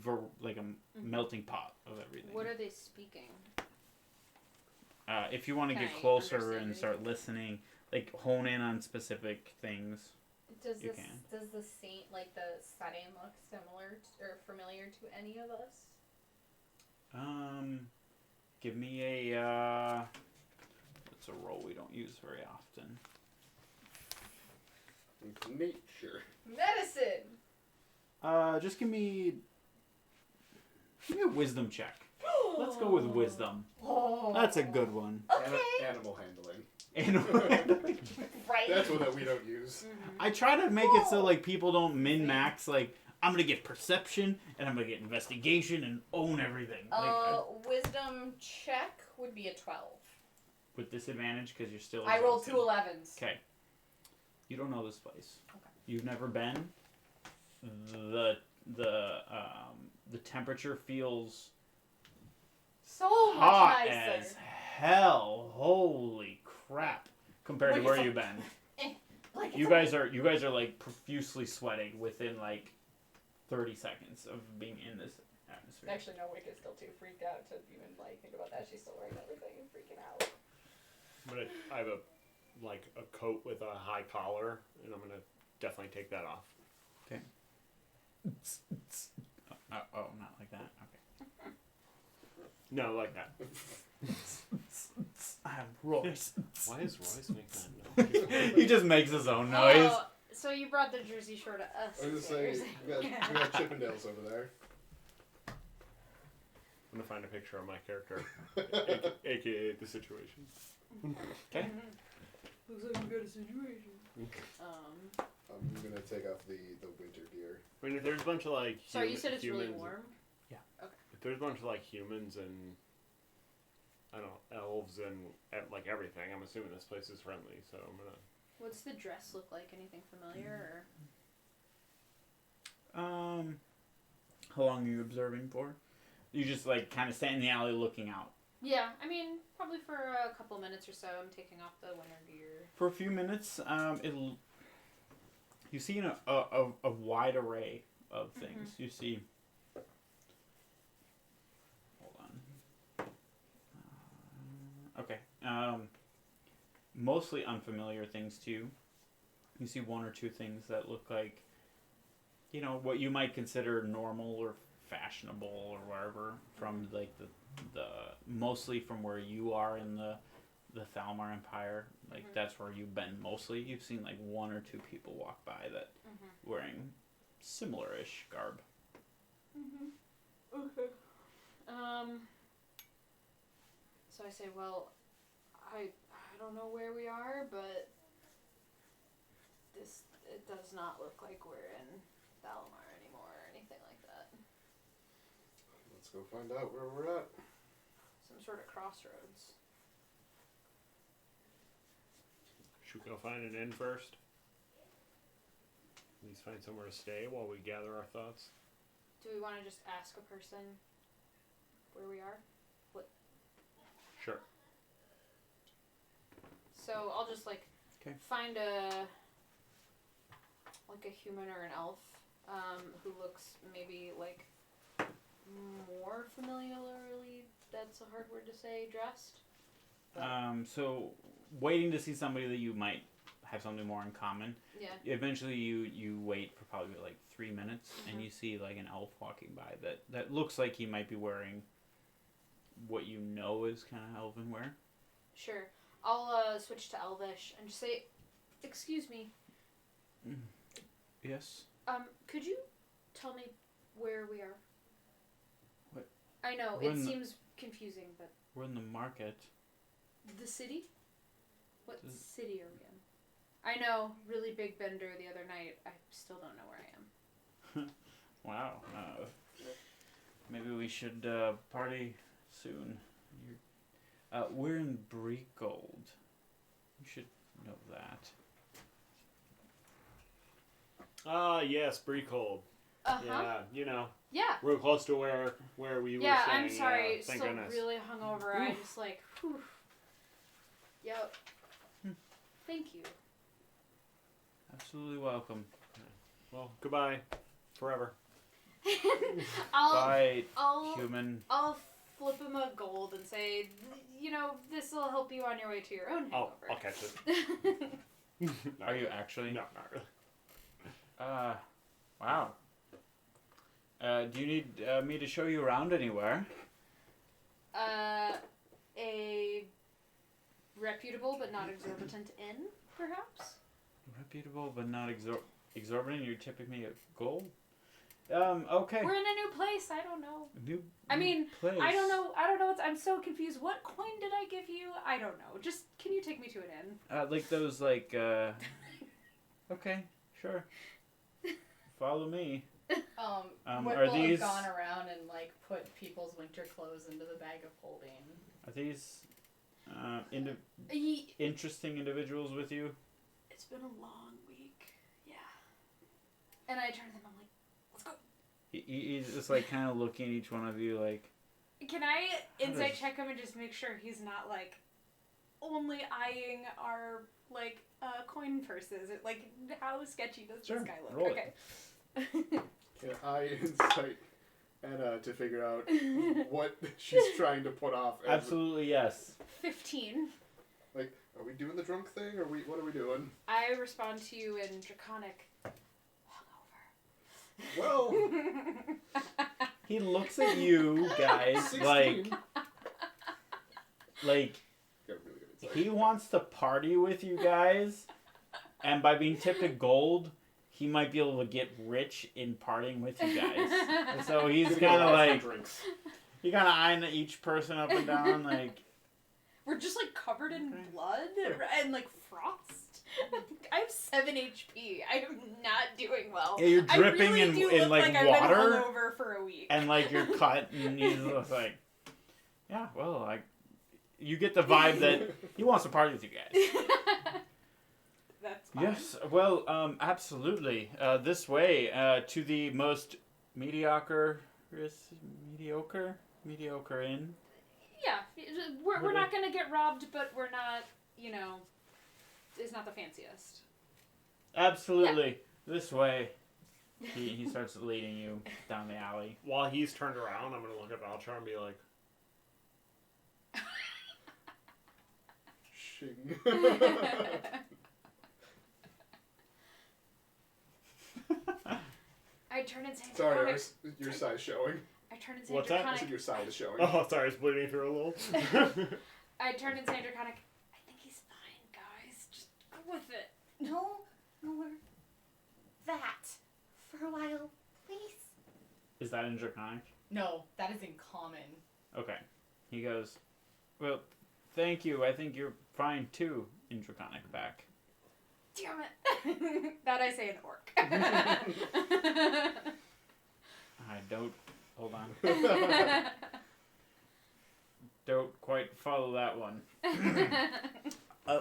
melting pot of everything. What are they speaking? if you want to Can get I closer understand and start listening, like hone in on specific things. Does You this can. does the scene like the setting look similar or familiar to any of us? Give me a what's a roll we don't use very often. Nature. Medicine. Just give me a wisdom check. Let's go with wisdom. Oh. That's a good one. Okay. Animal handling. And Right. That's one that we don't use. I try to make it so like people don't min max. Like I'm gonna get perception and I'm gonna get investigation and own everything. Wisdom check would be a 12. With disadvantage because you're still. I rolled exhausted. 2 11s. Okay. You don't know this place. Okay. You've never been. The temperature feels So much hot nicer. as hell. Holy crap! Compared to What where is you've been. Like, You guys are like profusely sweating within like 30 seconds of being in this atmosphere. Actually, no, Wick is still too freaked out to even like think about that. She's still wearing everything and freaking out. I have a coat with a high collar, and I'm gonna definitely take that off. Oh, not like that. Okay. No, like that. I'm Royce. Why is Royce make that noise? He just makes his own noise. Oh, so you brought the Jersey Shore to us. I was gonna say, we got Chippendales over there. I'm gonna find a picture of my character, aka the situation. Okay. Looks like we got a situation. I'm gonna take off the winter gear. I mean, if there's a bunch of like Sorry, you said it's humans, really warm? if there's a bunch of like humans and I don't know, elves and like everything, I'm assuming this place is friendly. So I'm gonna. What's the dress look like? Anything familiar? How long are you observing for? You just like kind of stand in the alley looking out. Yeah, I mean, probably for a couple minutes or so. I'm taking off the winter gear. For a few minutes, you see a wide array of things. You see. Hold on. Okay. Mostly unfamiliar things too. You see one or two things that look like, what you might consider normal or fashionable or wherever from like the mostly from where you are in the Thalmar Empire. Like that's where you've been mostly. You've seen like one or two people walk by that wearing similar-ish garb. Okay. So I say, well, I don't know where we are, but it does not look like we're in Thalmar anymore or anything like that. Let's go find out where we're at. Some sort of crossroads. Should we go find an inn first? At least find somewhere to stay while we gather our thoughts. Do we want to just ask a person where we are? Sure. So I'll just find a human or an elf who looks maybe like more familiarly, that's a hard word to say, dressed. So waiting to see somebody that you might have something more in common. Yeah. Eventually you wait for probably like 3 minutes and you see like an elf walking by that looks like he might be wearing what you know is kind of elven wear. Sure. I'll switch to Elvish and just say, "Excuse me. Yes. Could you tell me where we are?" What? I know We're it in seems confusing, but We're in the market. the city? What city are we in? I know, really big bender the other night. I still don't know where I am. Wow. Maybe we should party soon. We're in Breakold. You should know that. Ah, yes, Breakold. Uh-huh. Yeah, Yeah. real close to where we were Yeah, staying. I'm sorry. Thank Still goodness. really hungover. I just whew. Yep. Thank you. Absolutely welcome. Well, goodbye, forever. I'll Bye, I'll human. I'll flip him a gold and say, this will help you on your way to your own I'll hangover. catch it. Are you actually? No, not really. Wow. Do you need me to show you around anywhere? A reputable but not exorbitant inn, perhaps? Reputable but not exorbitant. You're tipping me a gold? Okay. We're in a new place. I don't know. New I place. don't know. I'm so confused. What coin did I give you? I don't know. Just, can you take me to an inn? Like those, okay, sure. Follow me. Whip are will these- have gone around and put people's winter clothes into the bag of holding. Are these Ye- interesting individuals with you? It's been a long week. Yeah. And I turn to them. I'm like, let's go. He's just kind of looking at each one of you Can I How insight does- check him and just make sure he's not only eyeing our coin purses? How sketchy does Sure, this guy look? roll it. Okay. Can I insight Anna to figure out what she's trying to put off? Absolutely yes. 15. Are we doing the drunk thing? What are we doing? I respond to you in Draconic. Well, He looks at you guys 16. like Got a really good insight. he wants to party with you guys, and by being tipped a gold, he might be able to get rich in partying with you guys. So he's Gonna kind go of out for like drinks. he kind of eyeing each person up and down We're just covered in Okay. blood and frost. I have 7 HP. I am not doing well. Yeah, you're dripping I really in do in look like I've water, been hungover for a week. and you're cut, and he's just yeah, well, you get the vibe that he wants to party with you guys. That's fine. Yes, well, absolutely. This way, to the most mediocre inn. Yeah, we're not gonna get robbed, but we're not, it's not the fanciest. Absolutely. This way. He starts leading you down the alley. While he's turned around, I'm gonna look at Valchar and be like, Shing. I turn and say, Sorry, your size showing. I turn and say, What's that? I Draconic. said your side is showing. "Oh, sorry, it's bleeding through a little." I turn and say, Draconic, I think he's fine, guys. Just go with it. No more that for a while, please. Is that in Draconic? No, that is in common. Okay. He goes, well, thank you. I think you're fine too in Draconic back. Damn it. That I say in orc. I don't. Hold on. Don't quite follow that one.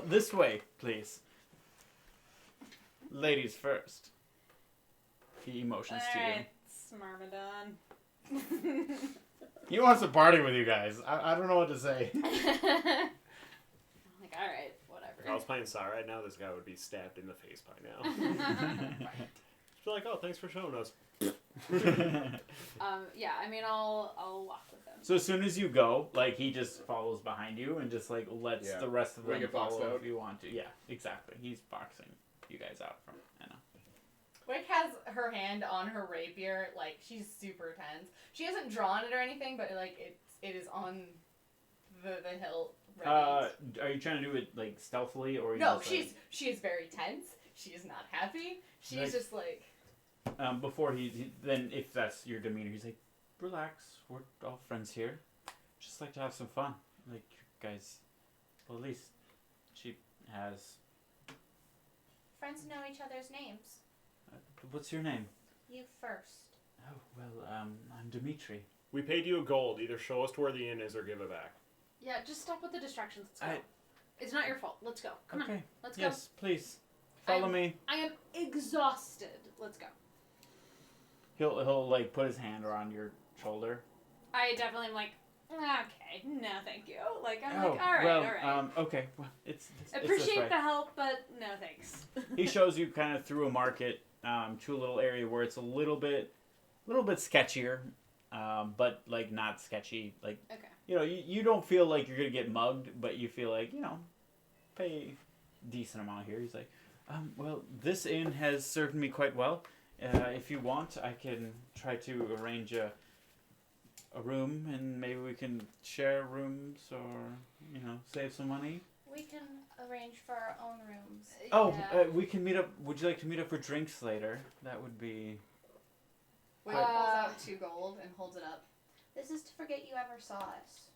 This way, please. Ladies first. He motions to you. Alright, Smarmadon. He wants to party with you guys. I don't know what to say. I'm like, alright, If I was whatever. playing Saw right now, this guy would be stabbed in the face by now. Just be like, "Oh, thanks for showing us." Yeah, I mean, I'll walk with him. So as soon as you go, he just follows behind you and just lets Yeah. the rest of We them get boxed follow out. if you want to. Yeah, exactly. He's boxing you guys out from Anna. Wick has her hand on her rapier, she's super tense. She hasn't drawn it or anything, but it is on the hilt. Ready. Are you trying to do it stealthily or? Are you No, just, she is very tense. She is not happy. She's Like- just before then if that's your demeanor, he's like, relax. We're all friends here. Just like to have some fun. You guys. Well, at least she has. Friends know each other's names. What's your name? You first. Oh well, I'm Dimitri. We paid you a gold. Either show us to where the inn is or give it back. Yeah, just stop with the distractions. Let's go. It's not your fault. Let's go. Come Okay. on. Let's go. Yes, please. Follow me. I am exhausted. Let's go. He'll put his hand around your shoulder. I definitely am okay, no, thank you. I'm Oh, all right, well, all right. Okay. Well, it's this Appreciate way. the help, but no thanks. He shows you kind of through a market to a little area where it's a little bit sketchier. but like not sketchy. Like Okay. you don't feel like you're gonna get mugged, but you feel like pay a decent amount here. He's like, well, this inn has served me quite well. If you want, I can try to arrange a room, and maybe we can share rooms, or save some money. We can arrange for our own rooms. Oh, Yeah. we can meet up. Would you like to meet up for drinks later? That would be. Wade pulls out 2 gold and holds it up. This is to forget you ever saw us.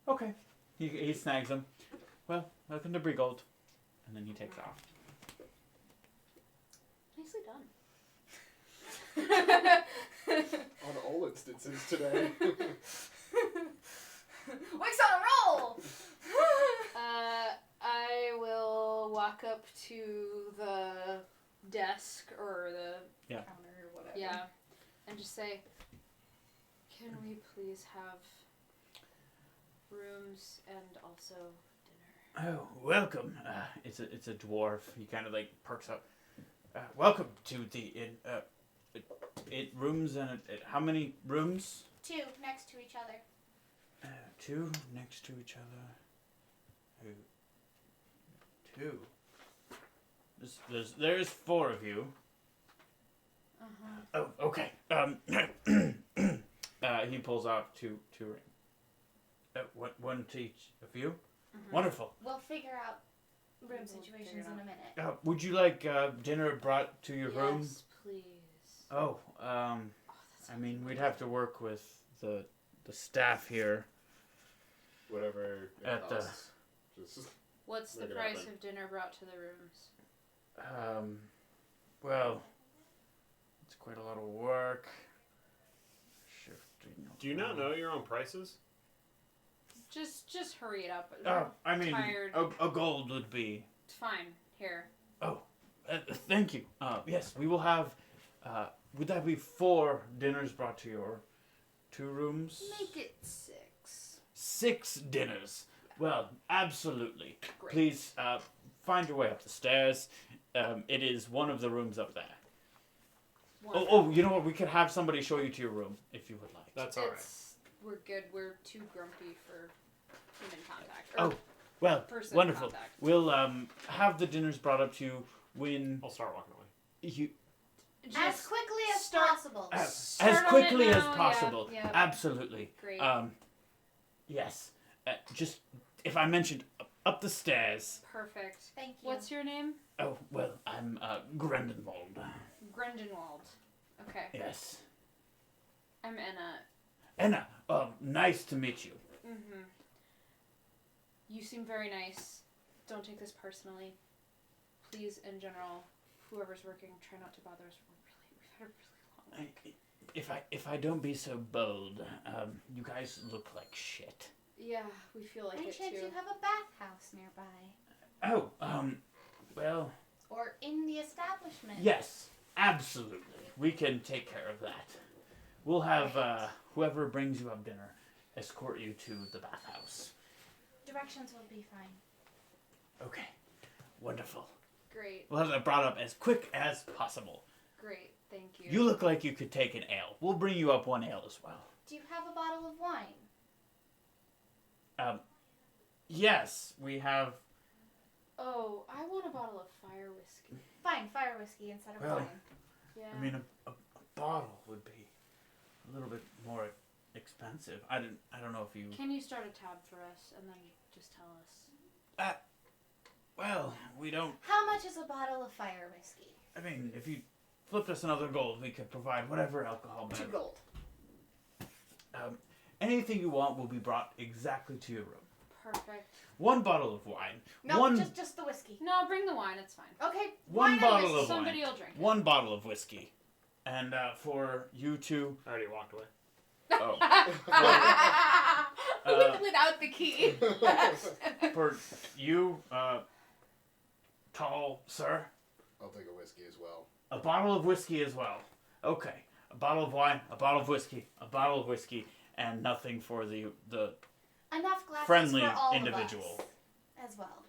Okay. He snags them. Well, welcome to Brigold. And then he takes off. Nicely done. On all instances today. Wick's on a roll! I will walk up to the desk or the Counter or whatever. yeah, and just say, "Can we please have rooms and also dinner?" Oh, welcome. It's a dwarf. He kind of like perks up. Welcome to the inn. It rooms and how many rooms? 2 next to each other. 2 next to each other. 2. There's 4 of you. Oh, okay. He pulls out two rings. One to each of you. Mm-hmm. Wonderful. We'll figure out room We'll situations figure it in a minute. Would you like dinner brought to your room? Yes, please. Oh, That's I mean, we'd have to work with the staff here. Whatever it At the- costs. Just What's the Make it price happen. of dinner brought to the rooms? Well, it's quite a lot of work. Shifting. Do you not know your own prices? Just hurry it up. Oh, I mean, Tired. a gold would be. Fine. Here. Thank you. Yes, we will have. Would that be 4 dinners brought to your 2 rooms? Make it 6. 6 dinners. Well, absolutely. Great. Please find your way up the stairs. It is one of the rooms up there. Oh, you know what? We could have somebody show you to your room if you would like. That's all right. We're good. We're too grumpy for human contact. Oh, well, person wonderful. contact. We'll have the dinners brought up to you when I'll start walking away. you As quickly as start- possible. as Start on quickly it as now, possible. yeah. Absolutely. Great. Yes. Just if I mentioned up the stairs. Perfect. Thank you. What's your name? Oh well, I'm Grendenwald. Grendenwald. Okay. Yes. I'm Enna. Enna. Nice to meet you. Mm-hmm. You seem very nice. Don't take this personally. Please, in general, whoever's working, try not to bother us. We've had a really long week. If I don't be so bold, you guys look like shit. Yeah, we feel like Any it chance too. you have a bathhouse nearby? Oh, well, Or in the establishment? yes, absolutely. We can take care of that. We'll have whoever brings you up dinner escort you to the bathhouse. Directions will be fine. Okay, wonderful. Great, We'll have that brought up as quick as possible. great. Thank you. You look like you could take an ale. We'll bring you up 1 ale as well. Do you have a bottle of wine? Yes, we have. Oh, I want a bottle of fire whiskey. Fine, fire whiskey instead of Well, wine. Yeah. I mean, a bottle would be a little bit more expensive. I don't know if you. Can you start a tab for us and then just tell us? Well, we don't. How much is a bottle of fire whiskey? I mean, if you flipped us another gold, we could provide whatever alcohol. 2 gold. Anything you want will be brought exactly to your room. Perfect. 1 bottle of wine. No, one just the whiskey. No, bring the wine. It's fine. Okay. one wine bottle and whiskey. of Somebody wine. will drink it. 1 bottle of whiskey. And for you 2. I already walked away. Oh. Without the key. For you, tall sir, I'll take a whiskey as well. a bottle of whiskey as well. Okay. A bottle of wine, a bottle of whiskey, a bottle of whiskey, and nothing for the Enough glasses friendly for all individual. of us as well.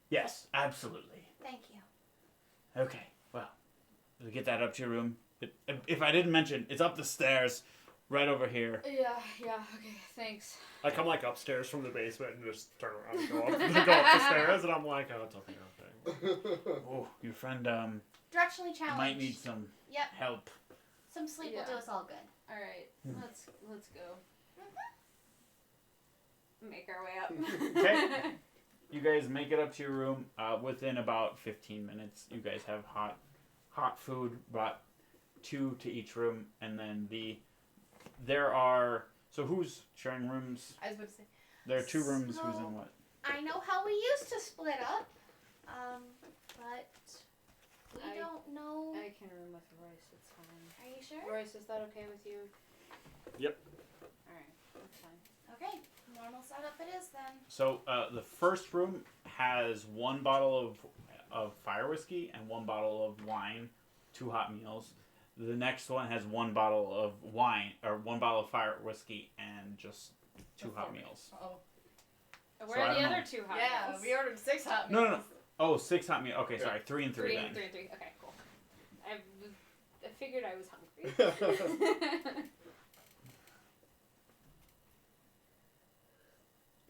Yes, absolutely. Thank you. Okay, well, get that up to your room. If I didn't mention, it's up the stairs, right over here. Yeah, okay, thanks. I come like upstairs from the basement and just turn around and go up the stairs, and I'm like, oh, it's okay. Oh, your friend Directionally challenged. might need some Yep. help. Some sleep Yeah. will do us all good. Alright, let's go. Make our way up. Okay. You guys make it up to your room. Within about 15 minutes, you guys have hot food brought 2 to each room, and then there are. So who's sharing rooms? I was about to say. There are 2 rooms. So- Who's in what? I know how we used to split up, but we I- don't know. I can room with Royce, it's fine. Are you sure? Royce, is that okay with you? Yep. Alright, that's fine. Okay, normal setup it is then. So the first room has 1 bottle of fire whiskey and 1 bottle of wine, 2 hot meals. The next one has 1 bottle of wine or 1 bottle of fire whiskey and just 2 hot meals. Oh. Where So I are the don't other know. 2 hot Yeah, meals? we ordered 6 hot No, meals. no, no. Oh, 6 hot meals. Okay, sorry, 3 and 3 3 then. and 3 and 3. Okay, cool. I figured I was hungry.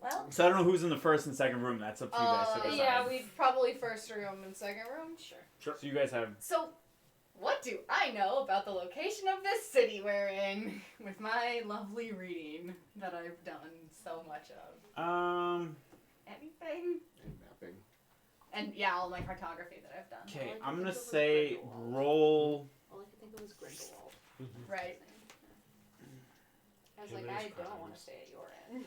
Well, So I don't know who's in the first and second room. That's up to you guys to decide. yeah, we Probably first room and second room. Sure. So you guys have. So, what do I know about the location of this city we're in with my lovely reading that I've done so much of? Anything? And mapping. And yeah, all my cartography that I've done. Okay, All I I'm could gonna think of was say Grindelwald. roll. all I could think of was Grindelwald. Right. I was Give like, it I his don't want crimes. to stay at your end.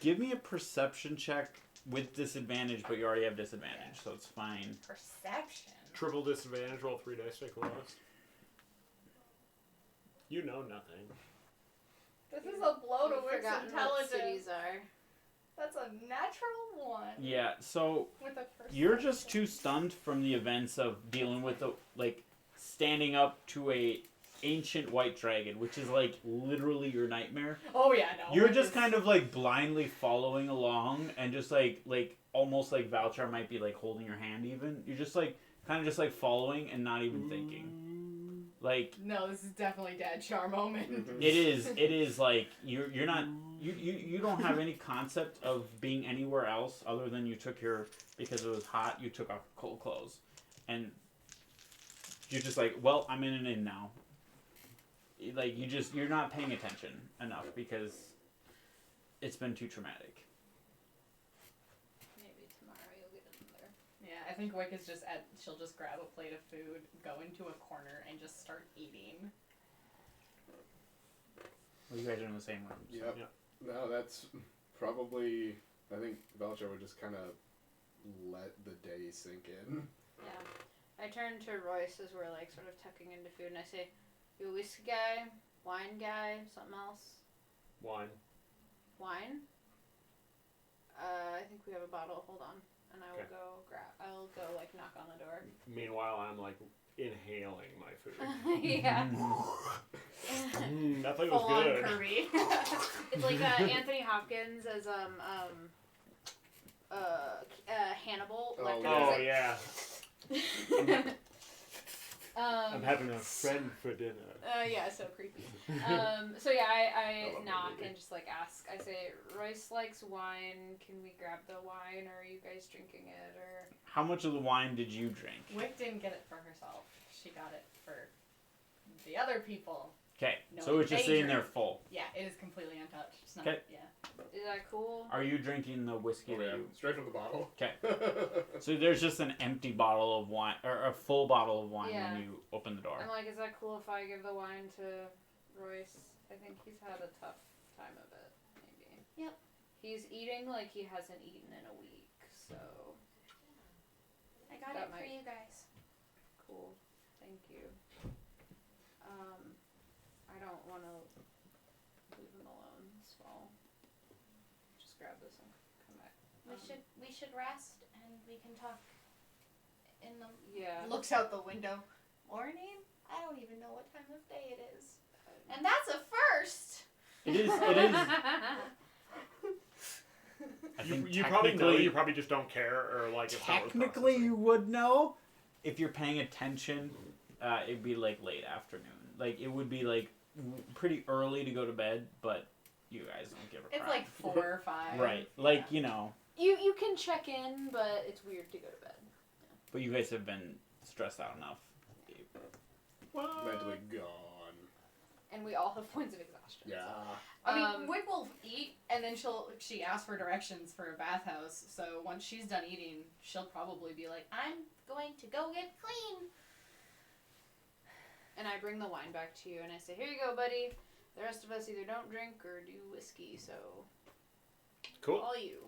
Give me a perception check with disadvantage, but you already have disadvantage, so it's fine. Perception. Triple disadvantage, roll 3 dice, take a lowest. You know nothing. This is a blow to You've Wick's forgotten what intelligence. cities are. That's a natural 1. Yeah, so With a you're just perception. too stunned from the events of dealing with the standing up to a ancient white dragon, which is like literally your nightmare. Oh yeah, no. You're Wick just is- kind of like blindly following along, and just like almost like Valchar might be like holding your hand. Even you're just like kind of just like following and not even thinking. Like No, this is definitely Dad Char moment. Mhm. it is like you're not you don't have any concept of being anywhere else other than you took because it was hot, you took off cold clothes, and you're just like, well, I'm in an inn now. Like you're not paying attention enough because it's been too traumatic. Maybe tomorrow you'll get in there. Yeah, I think Wick is she'll just grab a plate of food, go into a corner, and just start eating. Well, you guys are in the same room. So. Yep. No, that's probably. I think Belcher would just kind of let the day sink in. Yeah. I turn to Royce as we're like sort of tucking into food, and I say, "You a whiskey guy, wine guy, something else? Wine. Wine? I think we have a bottle. Hold on, and I will Okay. go grab. I'll go like knock on the door. Meanwhile, I'm like inhaling my food. Yeah. That thing was Full on good. Kirby. It's like Anthony Hopkins as Hannibal Oh, Lecter. Oh It's yeah. like- I'm having a friend for dinner. Yeah, so creepy. So yeah, I love that knock movie. and just like ask. I say, Royce likes wine. Can we grab the wine, or are you guys drinking it, or? How much of the wine did you drink? Wick didn't get it for herself. She got it for the other people. Okay, No, so it's just they sitting there drink. full. Yeah, it is completely untouched. It's not, Okay. Yeah. Is that cool? Are you drinking the whiskey Oh, that yeah. you? Straight from the bottle. Okay. So there's just an empty bottle of wine, or a full bottle of wine Yeah. when you open the door. I'm like, is that cool if I give the wine to Royce? I think he's had a tough time of it. Maybe. Yep. He's eating like he hasn't eaten in a week. So I got That it for might- you guys. cool. Thank you. I don't want to leave him alone, so I'll just grab this and come back. We should rest and we can talk in the Yeah. Looks out the window. morning. I don't even know what time of day it is, and that's a first. It is. It is. I You, think you probably know. technically- You probably just don't care, or like. It's not worth Technically, processing. you would know if you're paying attention it'd be like late afternoon. Like it would be like pretty early to go to bed, but you guys don't give a crap. It's like 4 or 5. Right. Like, you know. You can check in, but it's weird to go to bed. But you guys have been stressed out enough. Mentally gone. And we all have points of exhaustion. Yeah. I mean, Wick will eat, and then she asks for directions for a bathhouse, so once she's done eating, she'll probably be like, I'm going to go get clean. And I bring the wine back to you, and I say, here you go, buddy. The rest of us either don't drink or do whiskey, so... Cool. All you.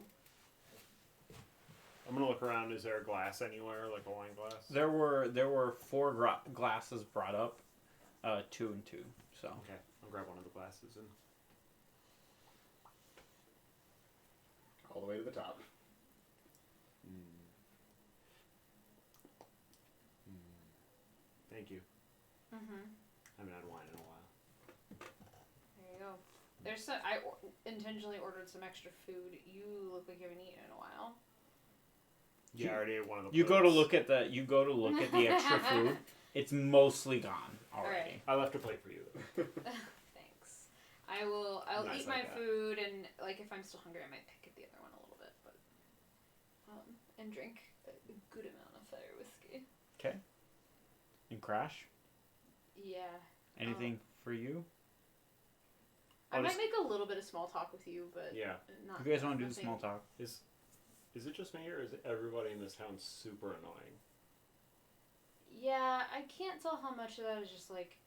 I'm gonna look around. Is there a glass anywhere, like a wine glass? There were 4 glasses brought up, 2 and 2. So Okay, I'll grab one of the glasses and. All the way to the top. Thank you. Mm-hmm. I haven't had wine in a while. There you go. There's some... I intentionally ordered some extra food. You look like you haven't eaten in a while. Yeah, I already ate one of the. you go to plates. look at the extra food. It's mostly gone already. I left a plate for you. Thanks. I'll Nice eat like my that. food, and like if I'm still hungry, I might pick at the other one a little bit, but and drink a good amount of fire whiskey. Okay. And Crash, Yeah. anything for you? I I'll might just- make a little bit of small talk with you, but Yeah. not. If you guys want to do the nothing- small talk. Is it just me or is everybody in this town super annoying? Yeah, I can't tell how much of that is just like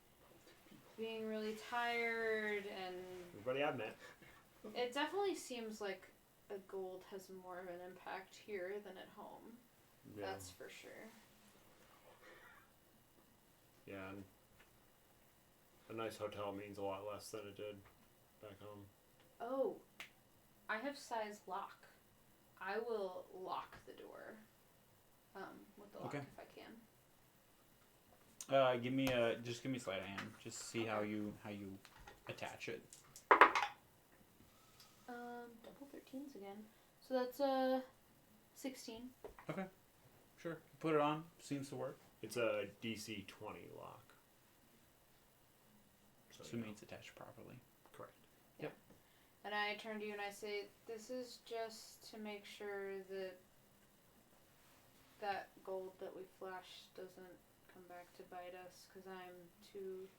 being really tired, and Everybody I've met. it definitely seems like a gold has more of an impact here than at home. Yeah. That's for sure. Yeah. And a nice hotel means a lot less than it did back home. Oh, I have size lock. I will lock the door. With the lock Okay. if I can. Give me sleight of hand. Just see how you attach it. Double 13s again. So that's 16. Sure. Put it on. Seems to work. It's a DC 20 lock. So, Assuming it's attached properly. correct. And I turn to you and I say, this is just to make sure that that gold that we flashed doesn't come back to bite us, because I'm too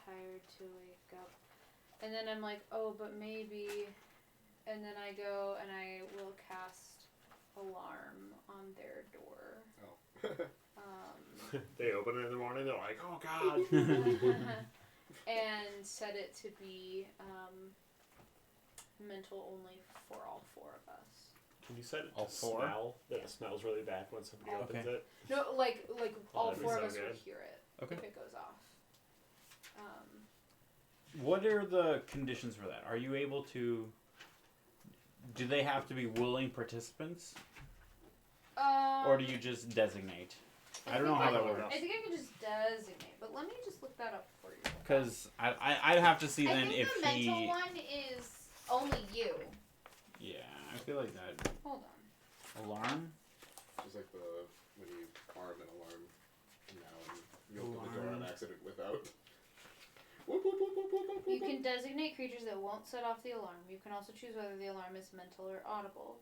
tired to wake up. And then I'm like, oh, but maybe... And then I go and I will cast alarm on their door. They open it in the morning, they're like, oh god. And set it to be mental only for all 4 of us. Can you set it All to 4? smell? That Yeah. it smells really bad when somebody opens Okay. it? No, like all that'd be 4 of so us will good. hear it Okay. if it goes off. What are the conditions for that? Are you able to... Do they have to be willing participants? Or do you just designate? I don't know how that works. I think I can just designate, but let me just look that up for you. Because I'd have to see I then think if the mental he... one is only you. Yeah, I feel like that. Hold on. Alarm? Just like when you arm an alarm now and you open the door on accident without. Whoop, whoop, whoop, whoop, whoop, whoop, You whoop. can designate creatures that won't set off the alarm. You can also choose whether the alarm is mental or audible.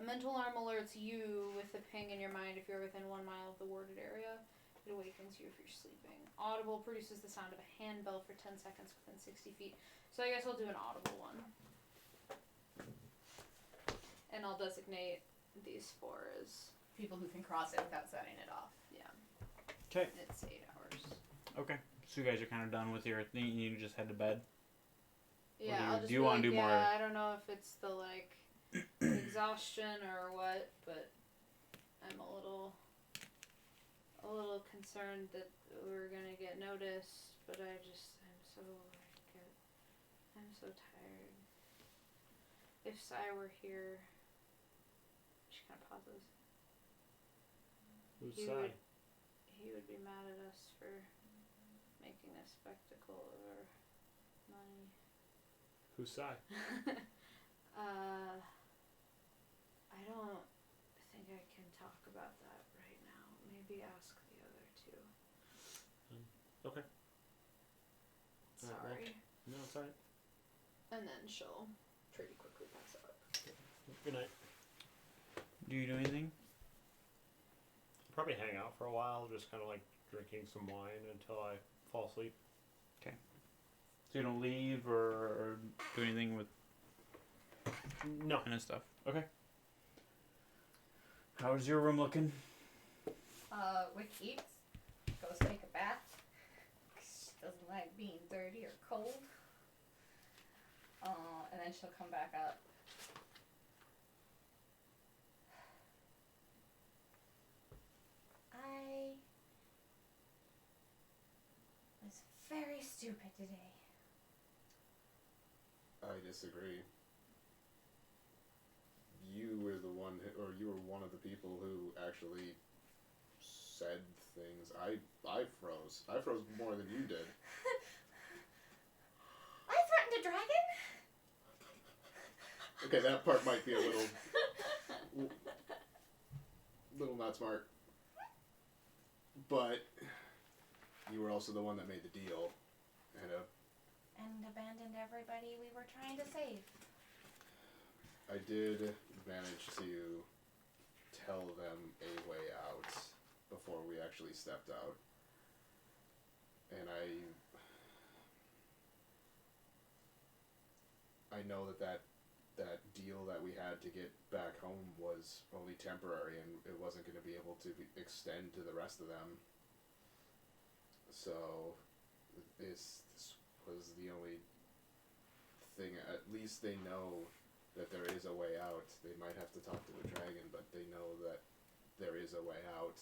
A mental alarm alerts you with a ping in your mind if you're within 1 mile of the warded area. It awakens you if you're sleeping. Audible produces the sound of a handbell for 10 seconds within 60 feet. So I guess I'll do an audible one. And I'll designate these 4 as... people who can cross it without setting it off. Yeah. 'Kay. It's 8 hours. Okay. So you guys are kind of done with your thing. You just head to bed. Yeah, do you- I'll just do you be wanna like, do more- I don't know if it's the, like, exhaustion or what, but I'm a little concerned that we're gonna get noticed, but I'm so tired. If Sai were here, she kind of pauses. Who's He Sai? would be mad at us for making a spectacle of our money. Who's Sai? I don't think I can talk about that right now. Maybe ask the other 2. Okay. Alright, well, Sorry. no, it's alright. And then she'll pretty quickly pass out. Good night. Do you do anything? Probably hang out for a while, just kind of like drinking some wine until I fall asleep. So you don't leave or do anything with No. kind of stuff? Okay. How's your room looking? With Keats, goes take a bath. She doesn't like being dirty or cold. And then she'll come back up. I was very stupid today. I disagree. You were the one, or you were one of the people who actually said things. I froze. I froze more than you did. I threatened a dragon? Okay, that part might be a little not smart. But you were also the one that made the deal. And abandoned everybody we were trying to save. I did manage to tell them a way out before we actually stepped out. And I know that deal that we had to get back home was only temporary, and it wasn't going to be able to extend to the rest of them. So this was the only thing. At least they know that there is a way out. They might have to talk to a dragon, but they know that there is a way out.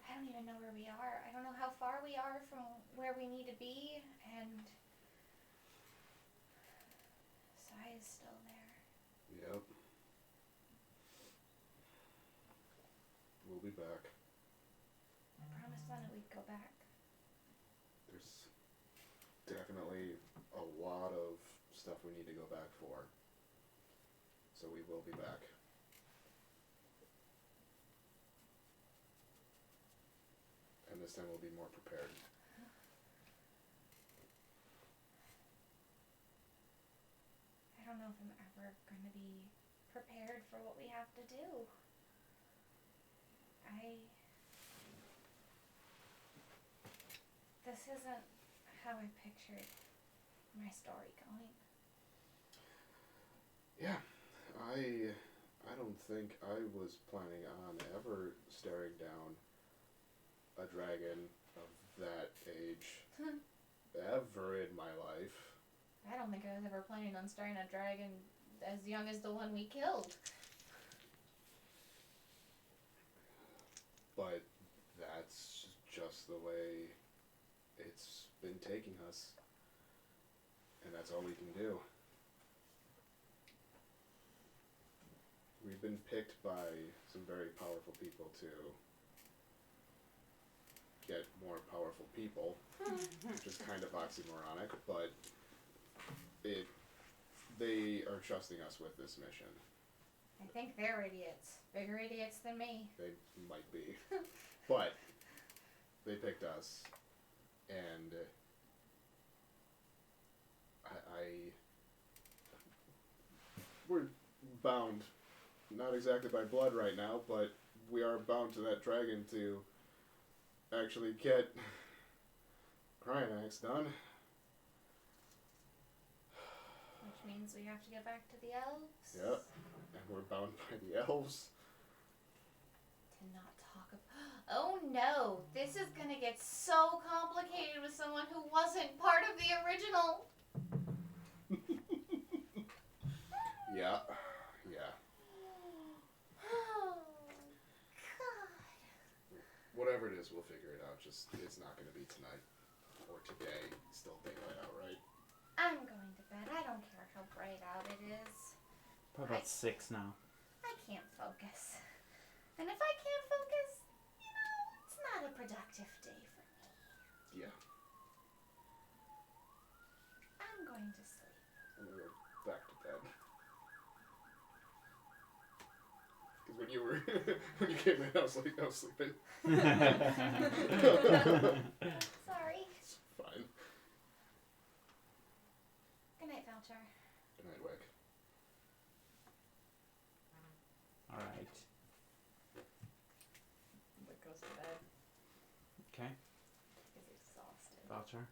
I don't even know where we are. I don't know how far we are from where we need to be, and Sai is still there. Yep. We'll be back. I promised them that we'd go back. There's definitely a lot of stuff we need to go back for. So we will be back. And this time we'll be more prepared. I don't know if I'm ever going to be prepared for what we have to do. This isn't how I pictured my story going. Yeah, I don't think I was planning on ever staring down a dragon of that age ever in my life. I don't think I was ever planning on starting a dragon as young as the one we killed. But that's just the way it's been taking us. And that's all we can do. We've been picked by some very powerful people to get more powerful people, which is kind of oxymoronic, but they are trusting us with this mission. I think they're idiots. Bigger idiots than me. They might be. But they picked us, and we're bound, not exactly by blood right now, but we are bound to that dragon to actually get Cryanax done. Which means we have to get back to the elves. Yep, and we're bound by the elves. To not talk about... Oh no! This is gonna get so complicated with someone who wasn't part of the original! Yeah. Oh, God. Whatever it is, we'll figure it out. Just, it's not gonna be tonight. Or today. It's still daylight out, right? I'm going to bed. I don't care how bright out it is. Probably about 6 now. I can't focus. And if I can't focus, it's not a productive day for me. Yeah. I'm going to sleep. And we're back to bed. Because we're when you were when you came in. I was sleeping. Sorry. It's fine. Good night, Voucher. Good night, Wick. All right. Wick goes to bed. Okay. He's exhausted. Voucher.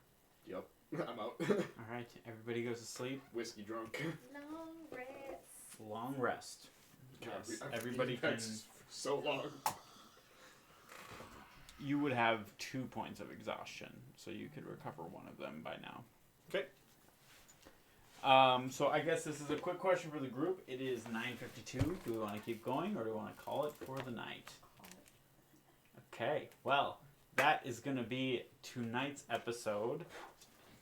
Yep. I'm out. All right. Everybody goes to sleep. Whiskey drunk. Long rest. Long rest. God, Yes. I've Everybody been can. for so long. You would have 2 points of exhaustion, so you could recover one of them by now. Okay. So I guess this is a quick question for the group. It is 9:52. Do we want to keep going, or do we want to call it for the night? Okay. Well, that is going to be tonight's episode,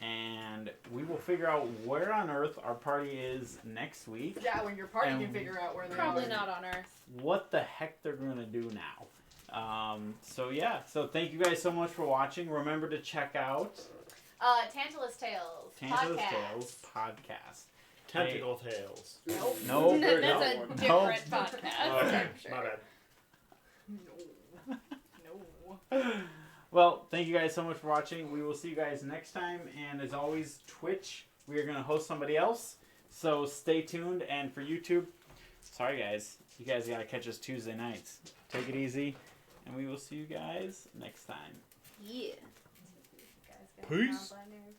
and we will figure out where on Earth our party is next week. Yeah, when your party And can figure out where they Probably are. not on Earth. What the heck they're going to do now. So thank you guys so much for watching. Remember to check out Tantalus Tales. Tantalus podcast. Tales podcast. Tentacle Tales. Nope. No. Very That's that a one. different No. podcast. Okay, I'm sure. my bad. No. Well, thank you guys so much for watching. We will see you guys next time. And as always, Twitch, we are going to host somebody else. So stay tuned. And for YouTube, sorry guys, you guys got to catch us Tuesday nights. Take it easy. And we will see you guys next time. Yeah. Guys got Peace. non-binary